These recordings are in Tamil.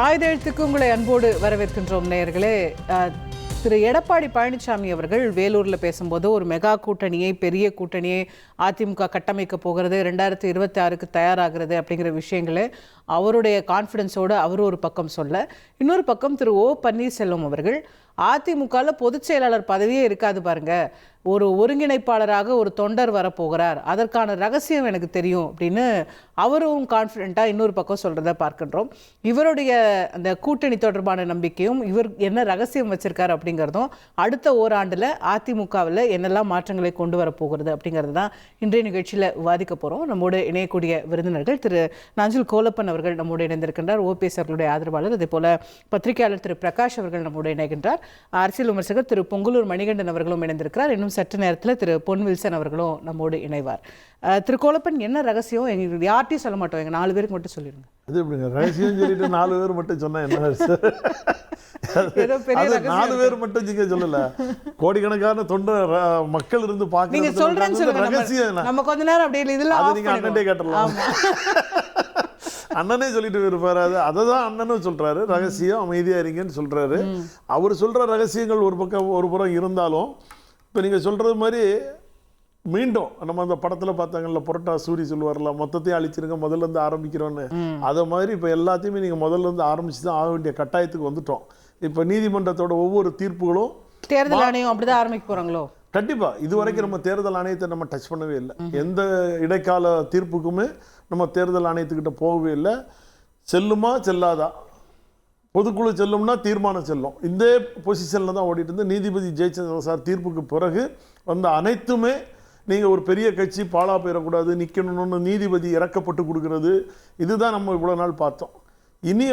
ஆயுத எழுத்துக்கு உங்களை அன்போடு வரவேற்கின்றோம் நேயர்களே. திரு எடப்பாடி பழனிசாமி அவர்கள் வேலூரில் பேசும்போது ஒரு மெகா கூட்டணியை, பெரிய கூட்டணியை அதிமுக கட்டமைக்க போகிறது, 2026க்கு தயாராகிறது அப்படிங்கிற விஷயங்களை அவருடைய கான்ஃபிடன்ஸோடு அவர் ஒரு பக்கம் சொல்ல, இன்னொரு பக்கம் திரு ஓ பன்னீர்செல்வம் அவர்கள் அதிமுகவில் பொதுச் செயலாளர் பதவியே இருக்காது பாருங்க, ஒரு ஒருங்கிணைப்பாளராக ஒரு தொண்டர் வரப்போகிறார், அதற்கான ரகசியம் எனக்கு தெரியும் அப்படின்னு அவரும் கான்ஃபிடென்ட்டாக இன்னொரு பக்கம் சொல்கிறத பார்க்கின்றோம். இவருடைய அந்த கூட்டணி தொடர்பான நம்பிக்கையும் இவர் என்ன ரகசியம் வச்சிருக்காரு அப்படிங்கிறதும் அடுத்த ஓராண்டில் அதிமுகவில் என்னெல்லாம் மாற்றங்களை கொண்டு வரப்போகிறது அப்படிங்கிறது தான் இன்றைய நிகழ்ச்சியில் விவாதிக்க போகிறோம். நம்மோடு இணையக்கூடிய விருந்தினர்கள் திரு நாஞ்சில் கோலப்பன் அவர்கள் நம்மோடு இணைந்திருக்கின்றார், ஓபிஎஸ் அவர்களுடைய ஆதரவாளர். அதே போல பத்திரிகையாளர் திரு பிரகாஷ் அவர்கள் நம்மோடு இணைகின்றார், அரசியல் விமர்சகர் திரு பொங்கலூர் மணிகண்டன் அவர்களும் இணைந்திருக்கிறார். இன்னும் சற்று நேரத்தில் திரு பொன் வில்சன் அவர்களும் நம்மோடு இணைவார். திரு கோலப்பன், என்ன ரகசியம் எங்களுக்கு யார்ட்டையும் சொல்ல மாட்டோம், எங்க 4 பேருக்கு மட்டும் சொல்லிடுங்க. அது எப்படிங்க ரகசியம் சொல்லிட்டு 4 பேர் மட்டும் சொன்னா என்ன? 4 பேர் மட்டும் நீங்க சொல்லல, கோடிக்கணக்கான தொண்டர் மக்கள் இருந்து பாக்க நீங்க சொல்றேன்னு சொல்லுங்க. ரகசியம் நம்ம கொஞ்ச நேரம் அப்படியே இதெல்லாம் நீங்க அண்ணன்டே கேட்டலாம். அண்ணனே சொல்லிட்டு இருப்பாரு, அததான் அண்ணனும் சொல்றாரு, ரகசியம் அமைதியா இருங்கன்னு சொல்றாரு. அவர் சொல்ற ரகசியங்கள் ஒரு புறம் இருந்தாலும், இப்ப நீங்க சொல்றது மாதிரி மீண்டும் நம்ம அந்த படத்துல பார்த்தாங்கல்ல, புரட்டா சூரி சொல்லுவார்ல, மொத்தத்தையும் அழிச்சிருங்க முதல்ல இருந்து ஆரம்பிக்கிறோன்னு, அதை மாதிரி இப்ப எல்லாத்தையுமே நீங்க முதல்ல இருந்து ஆரம்பிச்சுதான் ஆக வேண்டிய கட்டாயத்துக்கு வந்துட்டோம். இப்ப நீதிமன்றத்தோட ஒவ்வொரு தீர்ப்புகளும் தேர்தல் ஆணையம் அப்படிதான் ஆரம்பிக்க போறாங்களோ? கண்டிப்பா. இதுவரைக்கும் நம்ம தேர்தல் ஆணையத்தை நம்ம டச் பண்ணவே இல்லை. எந்த இடைக்கால தீர்ப்புக்குமே நம்ம தேர்தல் ஆணையத்துக்கிட்ட போகவே இல்லை. செல்லுமா செல்லாதா, பொதுக்குழு செல்லும்னா தீர்மானம் செல்லும், இந்த பொசிஷன்ல தான் ஓடிட்டு இருந்து நீதிபதி ஜெயச்சந்திர சார் தீர்ப்புக்கு பிறகு வந்த அனைத்துமே நீங்கள் ஒரு பெரிய கட்சி பாழா போயிடக்கூடாது, நிற்கணும்னு நீதிபதி இறக்கப்பட்டு கொடுக்கறது, இதுதான் நம்ம இவ்வளோ நாள் பார்த்தோம். இனி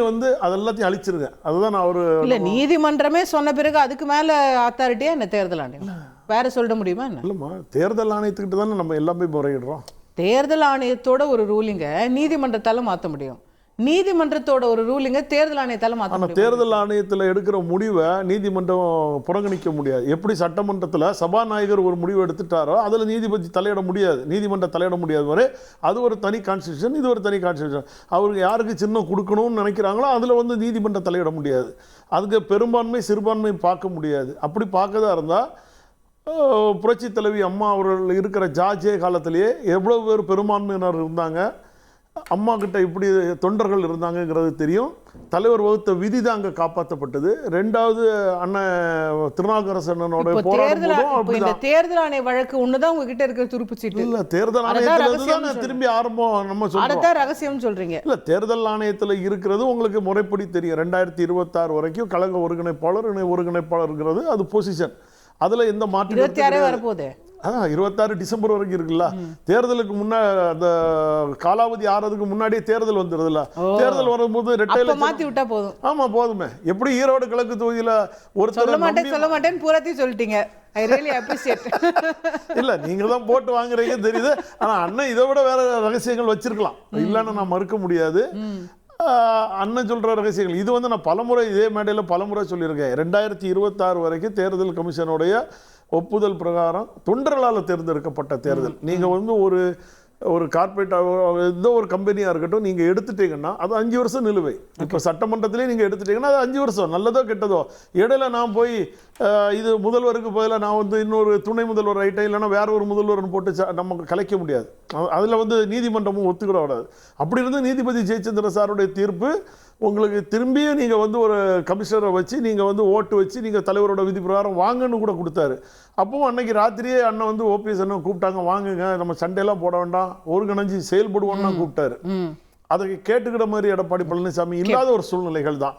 அதெல்லாத்தையும் அழிச்சிருங்க, அதுதான் நான் இல்லை நீதிமன்றமே சொன்ன பிறகு அதுக்கு மேலே அத்தாரிட்டியா என்ன தேர்தல் ஆணையம் வேற சொல்ல முடியுமா? என்ன இல்லைம்மா, தேர்தல் ஆணையத்துக்கிட்ட தானே நம்ம எல்லாமே முறையிடுறோம். தேர்தல் ஆணையத்தோட ஒரு ரூலிங்க நீதிமன்றத்தால மாற்ற முடியும், நீதிமன்றத்தோட ஒரு ரூலிங்க தேர்தல் ஆணையத்தால மாற்ற முடியும். தேர்தல் ஆணையத்தில் எடுக்கிற முடிவை நீதிமன்றம் புறக்கணிக்க முடியாது. எப்படி சட்டமன்றத்தில் சபாநாயகர் ஒரு முடிவு எடுத்துட்டாரோ அதில் நீதிபதி தலையிட முடியாது, நீதிமன்றம் தலையிட முடியாது வரை அது ஒரு தனி கான்ஸ்டியூஷன், இது ஒரு தனி கான்ஸ்டியூஷன். அவருக்கு யாருக்கு சின்னம் கொடுக்கணும்னு நினைக்கிறாங்களோ அதில் நீதிமன்றம் தலையிட முடியாது. அதுக்கு பெரும்பான்மை சிறுபான்மை பார்க்க முடியாது. அப்படி பார்க்கதா இருந்தால் புரட்சி தலைவி அம்மா அவர்கள் இருக்கிற ஜார்ஜே காலத்திலேயே எவ்வளவு பேர் பெரும்பான்மையினர் இருந்தாங்க, அம்மா கிட்ட இப்படி தொண்டர்கள் இருந்தாங்கிறது தெரியும். தலைவர் வகுத்த விதி தான் அங்கே காப்பாற்றப்பட்டது. 2வது அண்ணன் திருநாவுக்கரசனோட போராட்டம் தேர்தல் ஆணைய வழக்கு ஒண்ணுதான் உங்ககிட்ட இருக்கிற துருப்பு சீட்டு இல்ல, தேர்தல் ஆணையத்துல திரும்பி ஆரம்பம் நம்ம சொல்றோம். ரகசியம் சொல்றீங்க இல்ல, தேர்தல் ஆணையத்துல இருக்கிறது உங்களுக்கு முறைப்படி தெரியும். 2026 வரைக்கும் கழக ஒருங்கிணைப்பாளர் இணை ஒருங்கிணைப்பாளர்ங்கிறது அது பொசிஷன். அதுல எந்த மாற்றம் 26 வரப்போகுது. 26 டிசம்பர் வரைக்கும் இருக்குல்ல. தேர்தலுக்கு அந்த காலாவதி ஆறதுக்கு முன்னாடியே தேர்தல் வந்துடுதுல்ல. தேர்தல் வரும்போது ரெட்டையில மாத்தி விட்டா போதும். ஆமா போதுமே. எப்படி ஈரோடு கிழக்கு தொகுதியில சொல்ல மாட்டேன் பூராத்தையும் சொல்லிட்டீங்க. I really appreciate. இல்ல நீங்க தான் போட்டு வாங்குறீங்க தெரியுது. ஆனா அண்ணன் இதை விட வேற ரகசியங்கள் வச்சிருக்கலாம், இல்லன்னு நான் மறுக்க முடியாது. அண்ணன் சொல்ற ரகசியங்கள் இது நான் பலமுறை இதே மேடையில் பலமுறை சொல்லியிருக்கேன். 2026 வரைக்கும் தேர்தல் கமிஷனுடைய ஒப்புதல் பிரகாரம் தொண்டர்களால் தேர்ந்தெடுக்கப்பட்ட தேர்தல். நீங்கள் ஒரு கார்பரேட் எந்த ஒரு கம்பெனியாக இருக்கட்டும் நீங்கள் எடுத்துட்டீங்கன்னா அது 5 வருஷம் நிலுவை. இப்போ சட்டமன்றத்திலே நீங்கள் எடுத்துட்டீங்கன்னா அது 5 வருஷம், நல்லதோ கெட்டதோ. இடையில நான் போய் இது முதல்வருக்கு பதிலாக நான் இன்னொரு துணை முதல்வர் ஆகிட்டேன், இல்லைன்னா வேற ஒரு முதல்வர்னு போட்டு நமக்கு கலைக்க முடியாது. அதில் நீதிமன்றமும் ஒத்துக்கிட கூடாது. அப்படி இருந்து நீதிபதி ஜெயச்சந்திர சாருடைய தீர்ப்பு உங்களுக்கு திரும்பியும் நீங்கள் ஒரு கமிஷனரை வச்சு நீங்கள் ஓட்டு வச்சு நீங்கள் தலைவரோட விதி பிரகாரம் வாங்கன்னு கூட கொடுத்தாரு. அப்பவும் அன்னைக்கு ராத்திரியே அண்ணன் ஓபிஎஸ் அண்ணன் கூப்பிட்டாங்க, வாங்குங்க நம்ம சண்டையெல்லாம் போட வேண்டாம் ஒருங்கிணைஞ்சு செயல்படுவோம்னா கூப்பிட்டாரு. அதை கேட்டுக்கிற மாதிரி எடப்பாடி பழனிசாமி இல்லாத ஒரு சூழ்நிலைகள் தான்.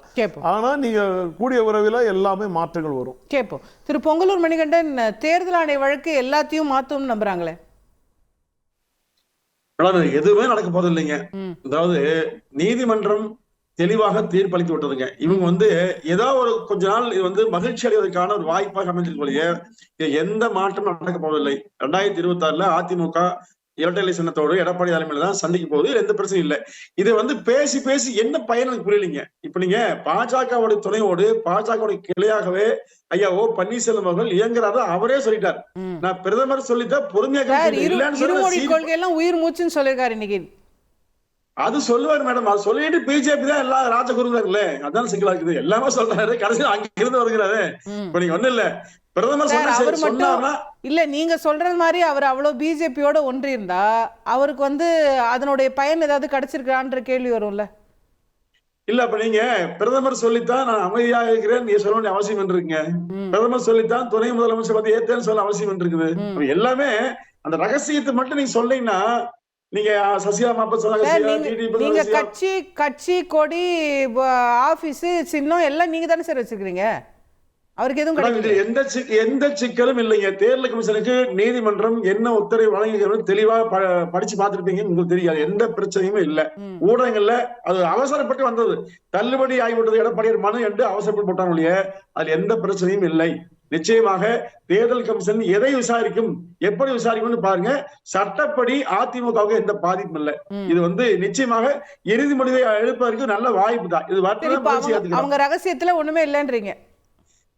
ஆனா நீங்க கூடிய விரைவில் எல்லாமே மாற்றங்கள் வரும். கேட்போம். திரு பொங்கலூர் மணிகண்டன், தேர்தல் ஆணைய வழக்கு எல்லாத்தையும் மாற்றும் நம்புறாங்களே? எதுவுமே நடக்க போது இல்லைங்க. அதாவது நீதிமன்றம் தெளிவாக தீர்ப்பளித்து விட்டதுங்க. இவங்க ஏதோ ஒரு கொஞ்ச நாள் இது மகிழ்ச்சி அடைவதற்கான ஒரு வாய்ப்பாக அமைஞ்சிருக்கொள்ளிய எந்த மாற்றம் நடக்க போவதில்லை. 2026 அதிமுக இரட்டை சின்னத்தோடு எடப்பாடி தலைமையில தான் சந்திக்க போகுது, எந்த பிரச்சனையும் இல்லை. இது பேசி பேசி என்ன பயன் எனக்கு புரியலைங்க. இப்ப நீங்க பாஜகவுடைய துணையோடு பாஜகவுடைய கிளையாகவே ஐயா ஓ பன்னீர்செல்வம் அவர்கள் இயங்குறாரு, அவரே சொல்லிட்டார். நான் பிரதமர் சொல்லிட்டா பொறுமையாக கொள்கை எல்லாம் உயிர் மூச்சுன்னு சொல்லிருக்காரு இன்னைக்கு. அது சொல்லுவாரு மேடம். அது சொல்லிட்டு பிஜேபி தான் எல்லாம் ராஜகுருங்கல்ல, அதான் சிக்கலா இருக்குது. எல்லாமே சொல்றாரு, கடைசியில் அங்க இருந்து வருகிறாரு. இப்ப நீங்க ஒண்ணு இல்ல, பிரதமர் அவர் மட்டும் சொன்னார்னா இல்ல, நீங்க சொல்றது மாதிரி அவர் அவ்வளவு பிஜேபியோட ஒன்றி இருந்தா அவருக்கு வந்து அதனுடைய பயன் ஏதாவது கிடைச்சிருக்கான்ற கேள்வி வரும்ல. இல்ல, அப்ப நீங்க பிரதமர் சொல்லித்தான் நான் அமைதியாக இருக்கிறேன் நீங்க சொல்ல வேண்டிய அவசியம் என்று இருக்குங்க. பிரதமர் சொல்லித்தான் துணை முதலமைச்சர் பத்தி ஏத்தேன்னு சொல்ல அவசியம் என்று இருக்குது. எல்லாமே அந்த ரகசியத்தை மட்டும் நீங்க சொன்னீங்கன்னா, நீங்க சசிகலா நீங்க கட்சி கொடி ஆபீஸ் சின்னம் எல்லாம் நீங்க தானே சார் வச்சிருக்கீங்க. அவருக்கு எதுவும் எந்த சிக்கலும் இல்லைங்க. தேர்தல் கமிஷனுக்கு நீதிமன்றம் என்ன உத்தரவு வழங்குகிறது தெளிவா படிச்சு பார்த்திருப்பீங்க, உங்களுக்கு தெரியாது. எந்த பிரச்சனையுமே இல்ல. ஊடகங்கள்ல அது அவசரப்பட்டு வந்தது, தள்ளுபடி ஆகிவிட்டது எடப்பாடியார் மனு என்று அவசரப்பட்டு போட்டாங்க இல்லையே, அதுல எந்த பிரச்சனையும் இல்லை. நிச்சயமாக தேர்தல் கமிஷன் எதை விசாரிக்கும், எப்படி விசாரிக்கும்னு பாருங்க. சட்டப்படி அதிமுகவுக்கு எந்த பாதிப்பும் இல்லை. இது வந்து நிச்சயமாக இறுதி முடிவை எடுப்பதற்கு நல்ல வாய்ப்பு தான். இது அவங்க ரகசியத்துல ஒண்ணுமே இல்லைன்றீங்க.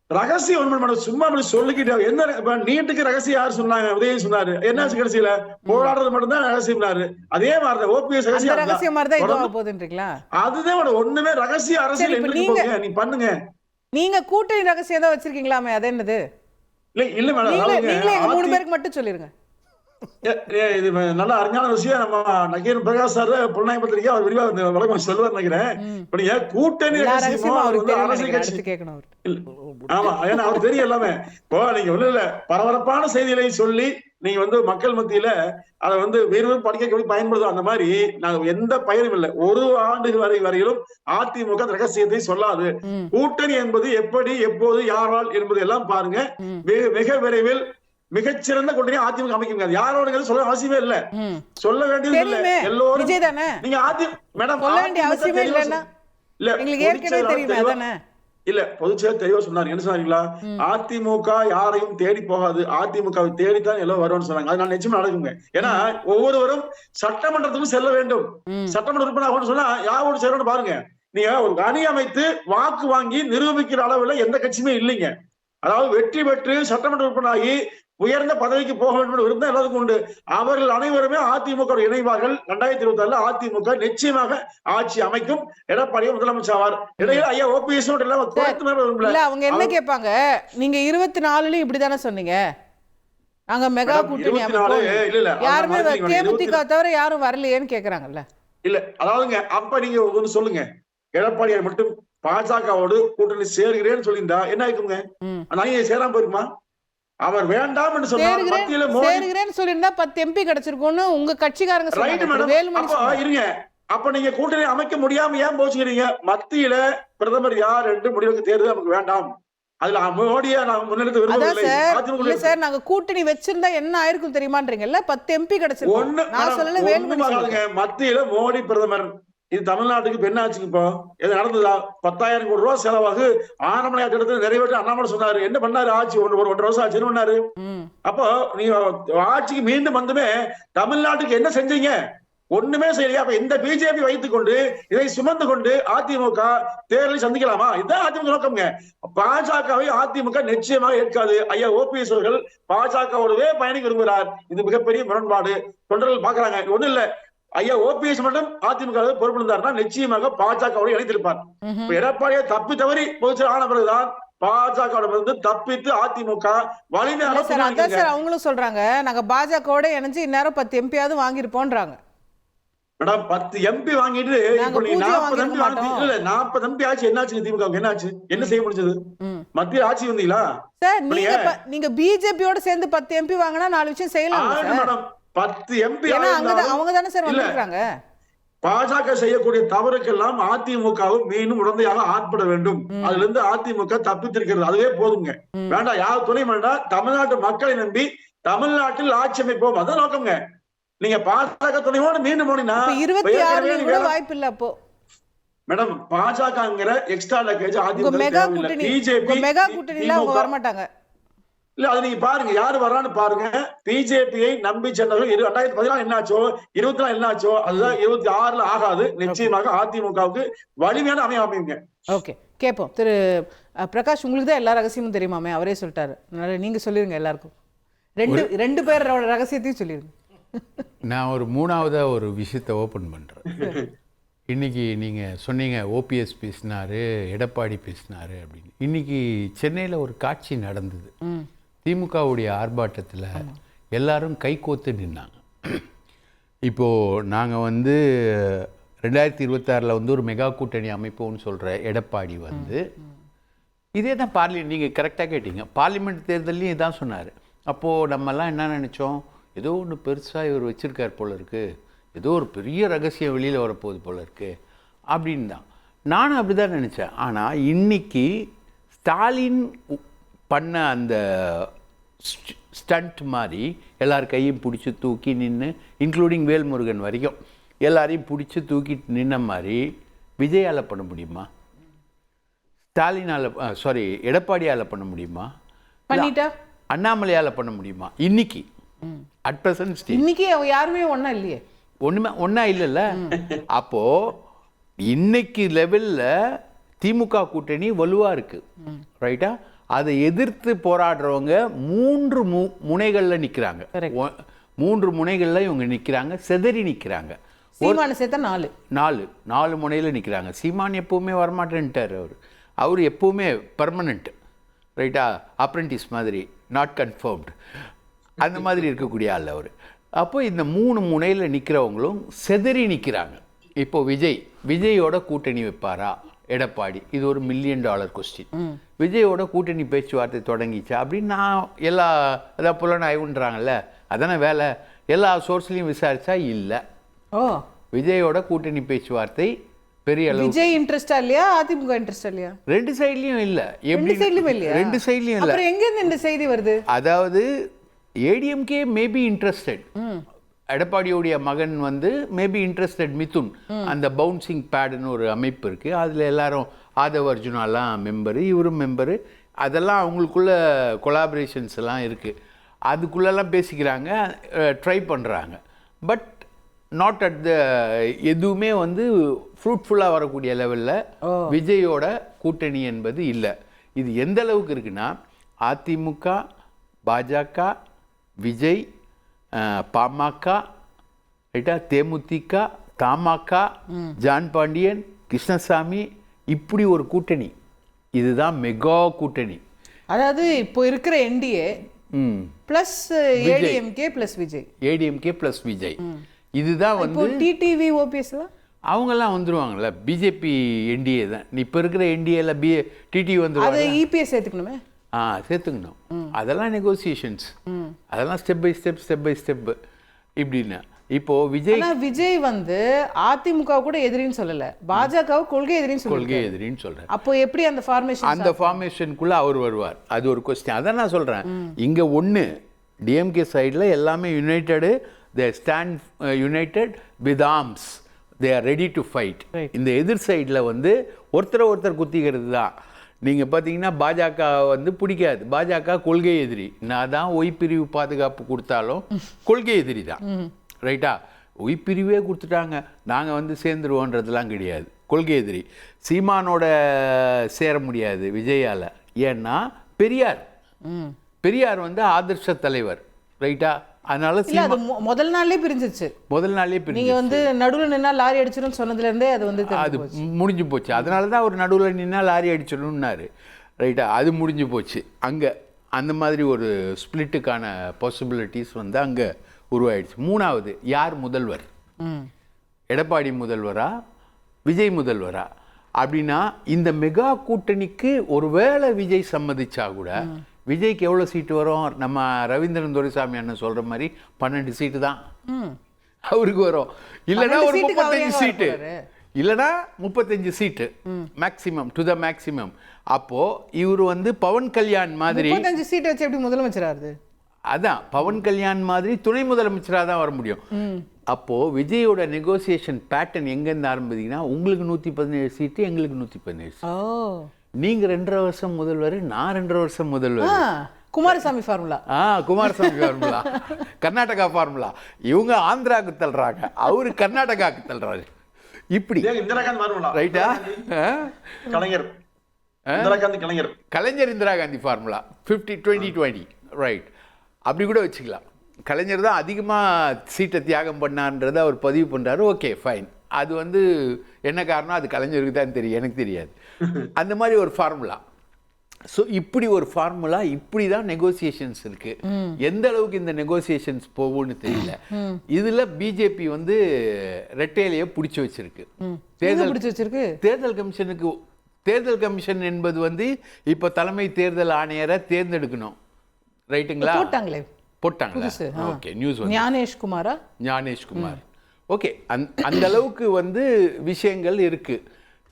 ரகசியம் ஒண்ணு மேடம், சும்மா அப்படி சொல்லிக்கிட்டு என்ன நீட்டுக்கு ரகசியம் யாரு சொன்னாங்க? உதயம் சொன்னாரு. என்னாச்சு கடைசியில? போராடுறது மட்டும் தான் ரகசியம்னாரு. அதே மாதிரிதான் ஓபிஎஸ் ரகசியம் மாதிரி தான் போகுதுன்றீங்களா? அதுதான் ஒண்ணுமே ரகசிய அரசியல். நீ பண்ணுங்க, நீங்க கூட்டணி ரகசியம் தான் வச்சிருக்கீங்களாமே, அது என்னது? இல்ல மேடம், நீங்களே 3 பேருக்கு மட்டும் சொல்லிருங்க. இது நல்ல அறிஞான விஷயம். நம்ம நக்கீரன் பிரகாஷ் சார் புலனாய்வு பத்திரிக்கை அவர் விரிவா விளக்கம் சொல்லுவார் நினைக்கிறேன். இப்ப நீங்க கூட்டணி அரசியல் கட்சி கேட்கணும். ஆமா, ஏன்னா அவர் தெரியும் எல்லாமே. இப்போ நீங்க ஒண்ணு இல்ல, பரபரப்பான செய்திகளை சொல்லி நீங்க வந்து மக்கள் மத்தியில அதை வந்து வெறும் படிக்க பயன்படுத்தும். அந்த மாதிரி நாங்க எந்த பயனும் இல்லை. ஒரு ஆண்டு வரையிலும் அதிமுக ரகசியத்தை சொல்லாது. கூட்டணி என்பது எப்படி, எப்போது, யாரால் என்பது எல்லாம் பாருங்க. மிக விரைவில் மிகச்சிறந்த கூட்டணி அதிமுக அமைக்க யாரோட சொல்ல அவசியமே இல்ல, சொல்ல வேண்டியது இல்ல. எல்லோரும் நீங்க மேடம் சொல்ல வேண்டிய அவசியமே இல்லன்னா இல்ல, உங்களுக்கு ஏற்கனவே தெரியுமே அதானே. இல்ல, பொதுச்செயலர் தெளிவா சொன்னாரு. என்ன சொன்னாங்களா? அதிமுக யாரையும் தேடி போகாது, அதிமுகவை தேடித்தான் எல்லாம் வரும்னு சொன்னாங்க. அது நான் நிச்சயமா நடக்குங்க. ஏன்னா ஒவ்வொருவரும் சட்டமன்றத்துக்கும் செல்ல வேண்டும். சட்டமன்ற உறுப்பினர் சொன்னா யாரோட சேரணும் பாருங்க. நீங்க ஒரு அணி அமைத்து வாக்கு வாங்கி நிரூபிக்கிற அளவுல எந்த கட்சியுமே இல்லைங்க. அதாவது வெற்றி பெற்று சட்டமன்ற உறுப்பினராகி உயர்ந்த பதவிக்கு போக வேண்டும் இருந்தா எல்லாத்துக்கும் உண்டு. அவர்கள் அனைவருமே அதிமுக இணைவார்கள். 2026 அதிமுக நிச்சயமாக ஆட்சி அமைக்கும். எடப்பாடியும் முதலமைச்சர் ஆவார். இடையில ஐயா ஓபிஎஸ் அவங்க என்ன கேட்பாங்க, நீங்க 24 இப்படிதானே சொன்னீங்க, நாங்க மெகா கூட்டணி யாருமே தேமுதிக தவிர யாரும் வரலையேன்னு கேக்குறாங்கல்ல. இல்ல, அதாவதுங்க, அப்ப நீங்க ஒண்ணு சொல்லுங்க, எடப்பாடியார் மட்டும் பாஜகவோடு கூட்டணி சேர்கிறேன்னு சொல்லியிருந்தா என்ன ஆயிருக்குங்க? நாங்க சேராம போயிருக்குமா? அவர் வேண்டாம் என்று சொன்னார். சொல்லிருந்தா 10 MP கிடைச்சிருக்கும்னு உங்க கட்சிக்காரங்க சொன்னாங்க. இருங்க, அப்ப நீங்க கூட்டணி அமைக்க முடியாம ஏன் போச்சுக்கிறீங்க? மத்தியில பிரதமர் யார் என்று முடிவுக்கு தேர்தல் நமக்கு வேண்டாம். அதுல மோடியா நான் முன்னெடுத்து விரும்பவில்லை சார். நாங்க கூட்டணி வச்சிருந்தா என்ன ஆயிருக்கும் தெரியுமான்றீங்கல்ல? 10 MP கிடைச்சிருக்கும். நான் சொல்லல, வேலுமணி மத்தியில மோடி பிரதமர். இது தமிழ்நாட்டுக்கு இப்ப என்ன ஆச்சுங்க? இப்போ எது நடந்ததா? 10,000 கோடி ரூபாய் செலவாகு ஆனமலை திட்டத்தை நிறைவேற்ற அண்ணாமலை சொன்னாரு. என்ன பண்ணாரு? ஆட்சி 1.5 வருஷம் ஆச்சு, என்ன பண்ணாரு? அப்போ நீங்க ஆட்சிக்கு மீண்டும் வந்துமே தமிழ்நாட்டுக்கு என்ன செஞ்சீங்க? ஒண்ணுமே செய்யலையா? அப்ப இந்த பிஜேபி வைத்துக் கொண்டு இதை சுமந்து கொண்டு அதிமுக தேர்தலை சந்திக்கலாமா? இதுதான் அதிமுக நோக்கம்ங்க. பாஜகவை அதிமுக நிச்சயமாக ஏற்காது. ஐயா ஓபிஎஸ் அவர்கள் பாஜகவோடவே பயணிக்க விரும்புகிறார். இது மிகப்பெரிய முரண்பாடு. தொண்டர்கள் பாக்குறாங்க. ஒண்ணு இல்ல, ஐயா ஓபிஎஸ் மட்டும் அதிமுக பொறுப்பு இருந்தாருன்னா நிச்சயமாக பாஜகவோட இணைத்திருப்பார். எடப்பாடியை தப்பி தவறி பொதுச்செயலர் ஆன பிறகுதான் பாஜக தப்பித்து அதிமுக வலிமை. அவங்களும் சொல்றாங்க, நாங்க பாஜகவோட இணைஞ்சு இந்நேரம் 10 MP வாங்கிருப்போம்ன்றாங்க. மேடம் 10 MP வாங்கிட்டு 40 MP ஆச்சு. என்னாச்சு திமுக? என்னாச்சு? என்ன செய்ய முடிஞ்சது? மத்திய ஆட்சி வந்தீங்களா சார்? நீங்க பிஜேபியோட சேர்ந்து 10 MP வாங்கினா 4 விஷயம் செய்யலாம் மேடம். 10 MP அவங்க தானே சார் வந்திருக்காங்க. பாஜக செய்யக்கூடிய தவறுக்கெல்லாம் அதிமுகவும் மீண்டும் உடந்தையாக ஆட்பட வேண்டும். அதுல இருந்து அதிமுக தப்பித்திருக்கிறது, அதுவே போதுங்க. வேண்டாம், யார் துணை வேண்டாம். தமிழ்நாட்டு மக்களை நம்பி தமிழ்நாட்டில் ஆட்சி அமைப்போம், அதான் நோக்கங்க. நீங்க பாஜக துணையோடு மீண்டும் போனீங்கன்னா 26 வாய்ப்பு இல்ல. அப்போ மேடம் பாஜகங்கிற extra luggage AIADMK BJP mega கூட்டணில அவங்க வர மாட்டாங்க. இல்ல, அது நீங்க பாருங்க யாரு வர்றான்னு பாருங்க. பிஜேபியை நம்பி சென்றவர்கள் 2014 என்னாச்சோ, 24 என்னாச்சோ, அதுதான் 26 ஆகாது. நிச்சயமாக அதிமுகவுக்கு வலிமையான அமையுங்க. ஓகே, கேட்போம். திரு பிரகாஷ், உங்களுக்கு தான் எல்லா ரகசியமும் தெரியுமாமே, அவரே சொல்லிட்டாரு. நீங்க சொல்லிருங்க எல்லாருக்கும். ரெண்டு பேரோட ரகசியத்தையும் சொல்லிருங்க. நான் ஒரு மூணாவதாக ஒரு விஷயத்தை ஓப்பன் பண்ணுறேன். இன்றைக்கி நீங்கள் சொன்னீங்க ஓபிஎஸ் பேசினார், எடப்பாடி பேசினார் அப்படின்னு. இன்றைக்கி சென்னையில் ஒரு காட்சி நடந்தது. திமுகவுடைய ஆர்ப்பாட்டத்தில் எல்லாரும் கைகோத்து நின்னாங்க. இப்போது நாங்கள் வந்து 2026 வந்து ஒரு மெகா கூட்டணி அமைப்போம்னு சொல்கிற எடப்பாடி வந்து இதே தான் நீங்கள் கரெக்டாக கேட்டீங்க, பார்லிமெண்ட் தேர்தலையும் இதான் சொன்னார். அப்போது நம்மெல்லாம் என்ன நினச்சோம், ஏதோ ஒன்று பெருசாக இவர் வச்சுருக்கார் போல இருக்குது, ஏதோ ஒரு பெரிய ரகசியம் வெளியில் வரப்போகுது போல இருக்குது அப்படின்னு தான் நானும் அப்படி தான் நினச்சேன். ஆனால் இன்னைக்கு ஸ்டாலின் பண்ண அந்த ஸ்டண்ட் மாதிரி எல்லார் கையும் பிடிச்சி தூக்கி நின்று, இன்க்ளூடிங் வேல்முருகன் வரைக்கும் எல்லாரையும் பிடிச்சி தூக்கிட்டு நின்ன மாதிரி விஜயால் பண்ண முடியுமா? ஸ்டாலினால் எடப்பாடியால் பண்ண முடியுமா? பண்ணிட்டா அண்ணாமலையால் பண்ண முடியுமா? இன்னைக்கு அட் ப்ரெசன்ட் ஸ்டேஜ் இன்னைக்கு யாருமே ஒன்றா இல்லையே, ஒன்றா இல்லைல்ல. அப்போது இன்னைக்கு லெவலில் திமுக கூட்டணி வலுவாக இருக்குது, ரைட்டா? அதை எதிர்த்து போராடுறவங்க 3 முனைகளில் நிற்கிறாங்க. 3 முனைகளில் இவங்க நிற்கிறாங்க, செதறி நிற்கிறாங்க. சீமானை சேர்த்தா 4 முனையில் நிற்கிறாங்க. சீமான் எப்போவுமே வரமாட்டேன்ட்டார். அவர் எப்போவுமே பர்மனண்ட், ரைட்டா? அப்ரெண்டிஸ் மாதிரி, நாட் கன்ஃபர்ம்டு, அந்த மாதிரி இருக்கக்கூடிய ஆள் அவர். அப்போ இந்த 3 முனையில் நிற்கிறவங்களும் செதறி நிற்கிறாங்க. இப்போ விஜயோட கூட்டணி வைப்பாரா எடப்பாடி? இது ஒரு $1 மில்லியன் கொஸ்டின். விஜயோட கூட்டணி பேச்சுவார்த்தை தொடங்கிச்சா அப்படின்னு நான் அதான் புலனாய்வுன்றாங்கல்ல, அதானே வேலை. எல்லா சோர்ஸ்லையும் விசாரிச்சா இல்லை. விஜயோட கூட்டணி பேச்சுவார்த்தை பெரிய அளவு. விஜய் இன்ட்ரெஸ்டா இல்லையா, அதிமுக இன்ட்ரெஸ்டா இல்லையா? ரெண்டு சைட்லயும் இல்ல. ரெண்டு சைடுலயும் இல்லையா? ரெண்டு சைடுலயும் இல்ல. அப்புறம் எங்க இருந்து இந்த செய்தி வருது? அதாவது ஏடிஎம்கே மேபி இன்ட்ரெஸ்டட், எடப்பாடியோடைய மகன் வந்து மேபி இன்ட்ரெஸ்டட், மிதுன். அந்த பவுன்சிங் பேடுன்னு ஒரு அமைப்பு இருக்கு, அதுல எல்லாரும் ஆதவ் அர்ஜுனாலாம் மெம்பரு, இவரும் மெம்பரு. அதெல்லாம் அவங்களுக்குள்ள கொலாபரேஷன்ஸ் எல்லாம் இருக்கு, அதுக்குள்ளெல்லாம் பேசிக்கிறாங்க, ட்ரை பண்றாங்க. பட் நாட் அட் த எதுவுமே வந்து ஃப்ரூட்ஃபுல்லாக வரக்கூடிய லெவலில் விஜயோட கூட்டணி என்பது இல்லை. இது எந்த அளவுக்கு இருக்குன்னா, அதிமுக, பாஜக, விஜய், பாமக, ரைட்டா, தேமுதிக, தமாக, ஜான் பாண்டியன், கிருஷ்ணசாமி, இப்படி ஒரு கூட்டணி. இதுதான் மெகா கூட்டணி. அதாவது இப்போ இருக்கிற NDA plus ADMK plus Vijay, ADMK plus Vijay, இதுதான் வந்து டிடிவி ஓபிஎஸ்லாம் அவங்கெல்லாம் வந்துருவாங்கல்ல. பிஜேபி என்டிஏ தான் இப்போ இருக்கிற என்டிஏல டிடி வந்துருவாங்க. அதை இபிஎஸ் சேர்த்துக்கணுமே. சேர்த்துக்கணும். அதெல்லாம் நெகோசியேஷன்ஸ், அதெல்லாம் ஸ்டெப் பை ஸ்டெப் இப்படின்னு. இப்போ விஜய் வந்து அதிமுக கூட எதிரின்னு சொல்லல, பாஜக கொள்கை எதிரின்னு சொல்றேன். அப்போ எப்படி அந்த ஃபார்மேஷனுக்குள்ள அவர் வருவார்? அது ஒரு கொஸ்டின். அதான் நான் சொல்றேன், இங்க ஒண்ணு டிஎம்கே சைடுல எல்லாமே United, they stand united with arms, they are ready to fight. இந்த எதிர் சைடில் வந்து ஒருத்தர் குத்திக்கிறது தான். நீங்கள் பார்த்தீங்கன்னா பாஜக வந்து பிடிக்காது, பாஜக கொள்கை எதிரி. நான் தான் ஒய்பிரிவு பாதுகாப்பு கொடுத்தாலும் கொள்கை எதிரி தான், ரைட்டா? ஒய்பிரிவே கொடுத்துட்டாங்க, நாங்கள் வந்து சேர்ந்துருவோன்றதுலாம் கிடையாது, கொள்கை எதிரி. சீமானோட சேர முடியாது விஜயால், ஏன்னா பெரியார் வந்து ஆதர்ஷ தலைவர், ரைட்டா? அதனால முதல் நாளே பிரிஞ்சிருச்சு. நீங்க வந்து நடுவுல நின்னா லாரி அடிச்சிடும் சொன்னதுல இருந்தே அது முடிஞ்சு போச்சு. அதனால தான் அவர் நடுவில் நின்னா லாரி அடிச்சிடும்னாரு, ரைட்டா? அது முடிஞ்சு போச்சு. அங்கே அந்த மாதிரி ஒரு ஸ்பிளிட்டுக்கான பாசிபிலிட்டிஸ் வந்து அங்கே உருவாயிடுச்சு. மூணாவது, யார் முதல்வர்? எடப்பாடி முதல்வரா, விஜய் முதல்வரா? அப்படின்னா இந்த மெகா கூட்டணிக்கு ஒருவேளை விஜய் சம்மதிச்சா கூட விஜய்க்கு எவ்வளோ சீட்டு வரும்? நம்ம ரவீந்திரன் துரைசாமி அண்ணன் சொல்கிற மாதிரி 12 சீட்டு தான் அவருக்கு வரும். இல்லைன்னா ஒரு 35 சீட்டு, இல்லைன்னா 35 சீட்டு மேக்சிமம், டு த மேக்சிமம். அப்போது இவர் வந்து பவன் கல்யாண் மாதிரி 35 சீட்டை வச்சு எப்படி முதலமைச்சராது? அதான் பவன் கல்யாண் மாதிரி துணை முதலமைச்சராக தான் வர முடியும். அப்போது விஜயோட நெகோசியேஷன் பேட்டர்ன் எங்கேருந்து ஆரம்பித்தீங்கன்னா, உங்களுக்கு 117 சீட்டு, எங்களுக்கு 117 சீட்டு. நீங்க 2.5 வருஷம் முதல்வர், நான் 2.5 வருஷம் முதல்வர். Kumaraswamy formula. Kumaraswamy formula, Karnataka formula. இவங்க ஆந்திராவுக்கு தள்ளுறாங்க, அவரு கர்நாடகாவுக்கு தள்ளுறாரு. இப்படி ரைட்டா? Kalaignar Indira Gandhi formula 50-20-20, right? அப்படி கூட வச்சுக்கலாம். கலைஞர் தான் அதிகமாக சீட்டை தியாகம் பண்ணான்றதை அவர் பதிவு பண்ணுறாரு. ஓகே ஃபைன், அது வந்து என்ன காரணம் அது கலைஞருக்கு தான் தெரியும், எனக்கு தெரியாது. அந்த மாதிரி ஒரு ஃபார்முலா. ஸோ இப்படி ஒரு ஃபார்முலா, இப்படி தான் நெகோசியேஷன்ஸ் இருக்கு. எந்த அளவுக்கு இந்த நெகோசியேஷன்ஸ் போகும்னு தெரியல. இதுல பிஜேபி வந்து ரெட்டையிலேயே பிடிச்சி வச்சிருக்கு. தேர்தல் கமிஷனுக்கு, தேர்தல் கமிஷன் என்பது வந்து இப்ப தலைமை தேர்தல் ஆணையரை தேர்ந்தெடுக்கணும், ரைட்டுங்களா? போட்டாங்களா? ஓகே, நியூஸ் வந்து ஞானேஷ்குமார். ஓகே, அந்த அளவுக்கு வந்து விஷயங்கள் இருக்கு.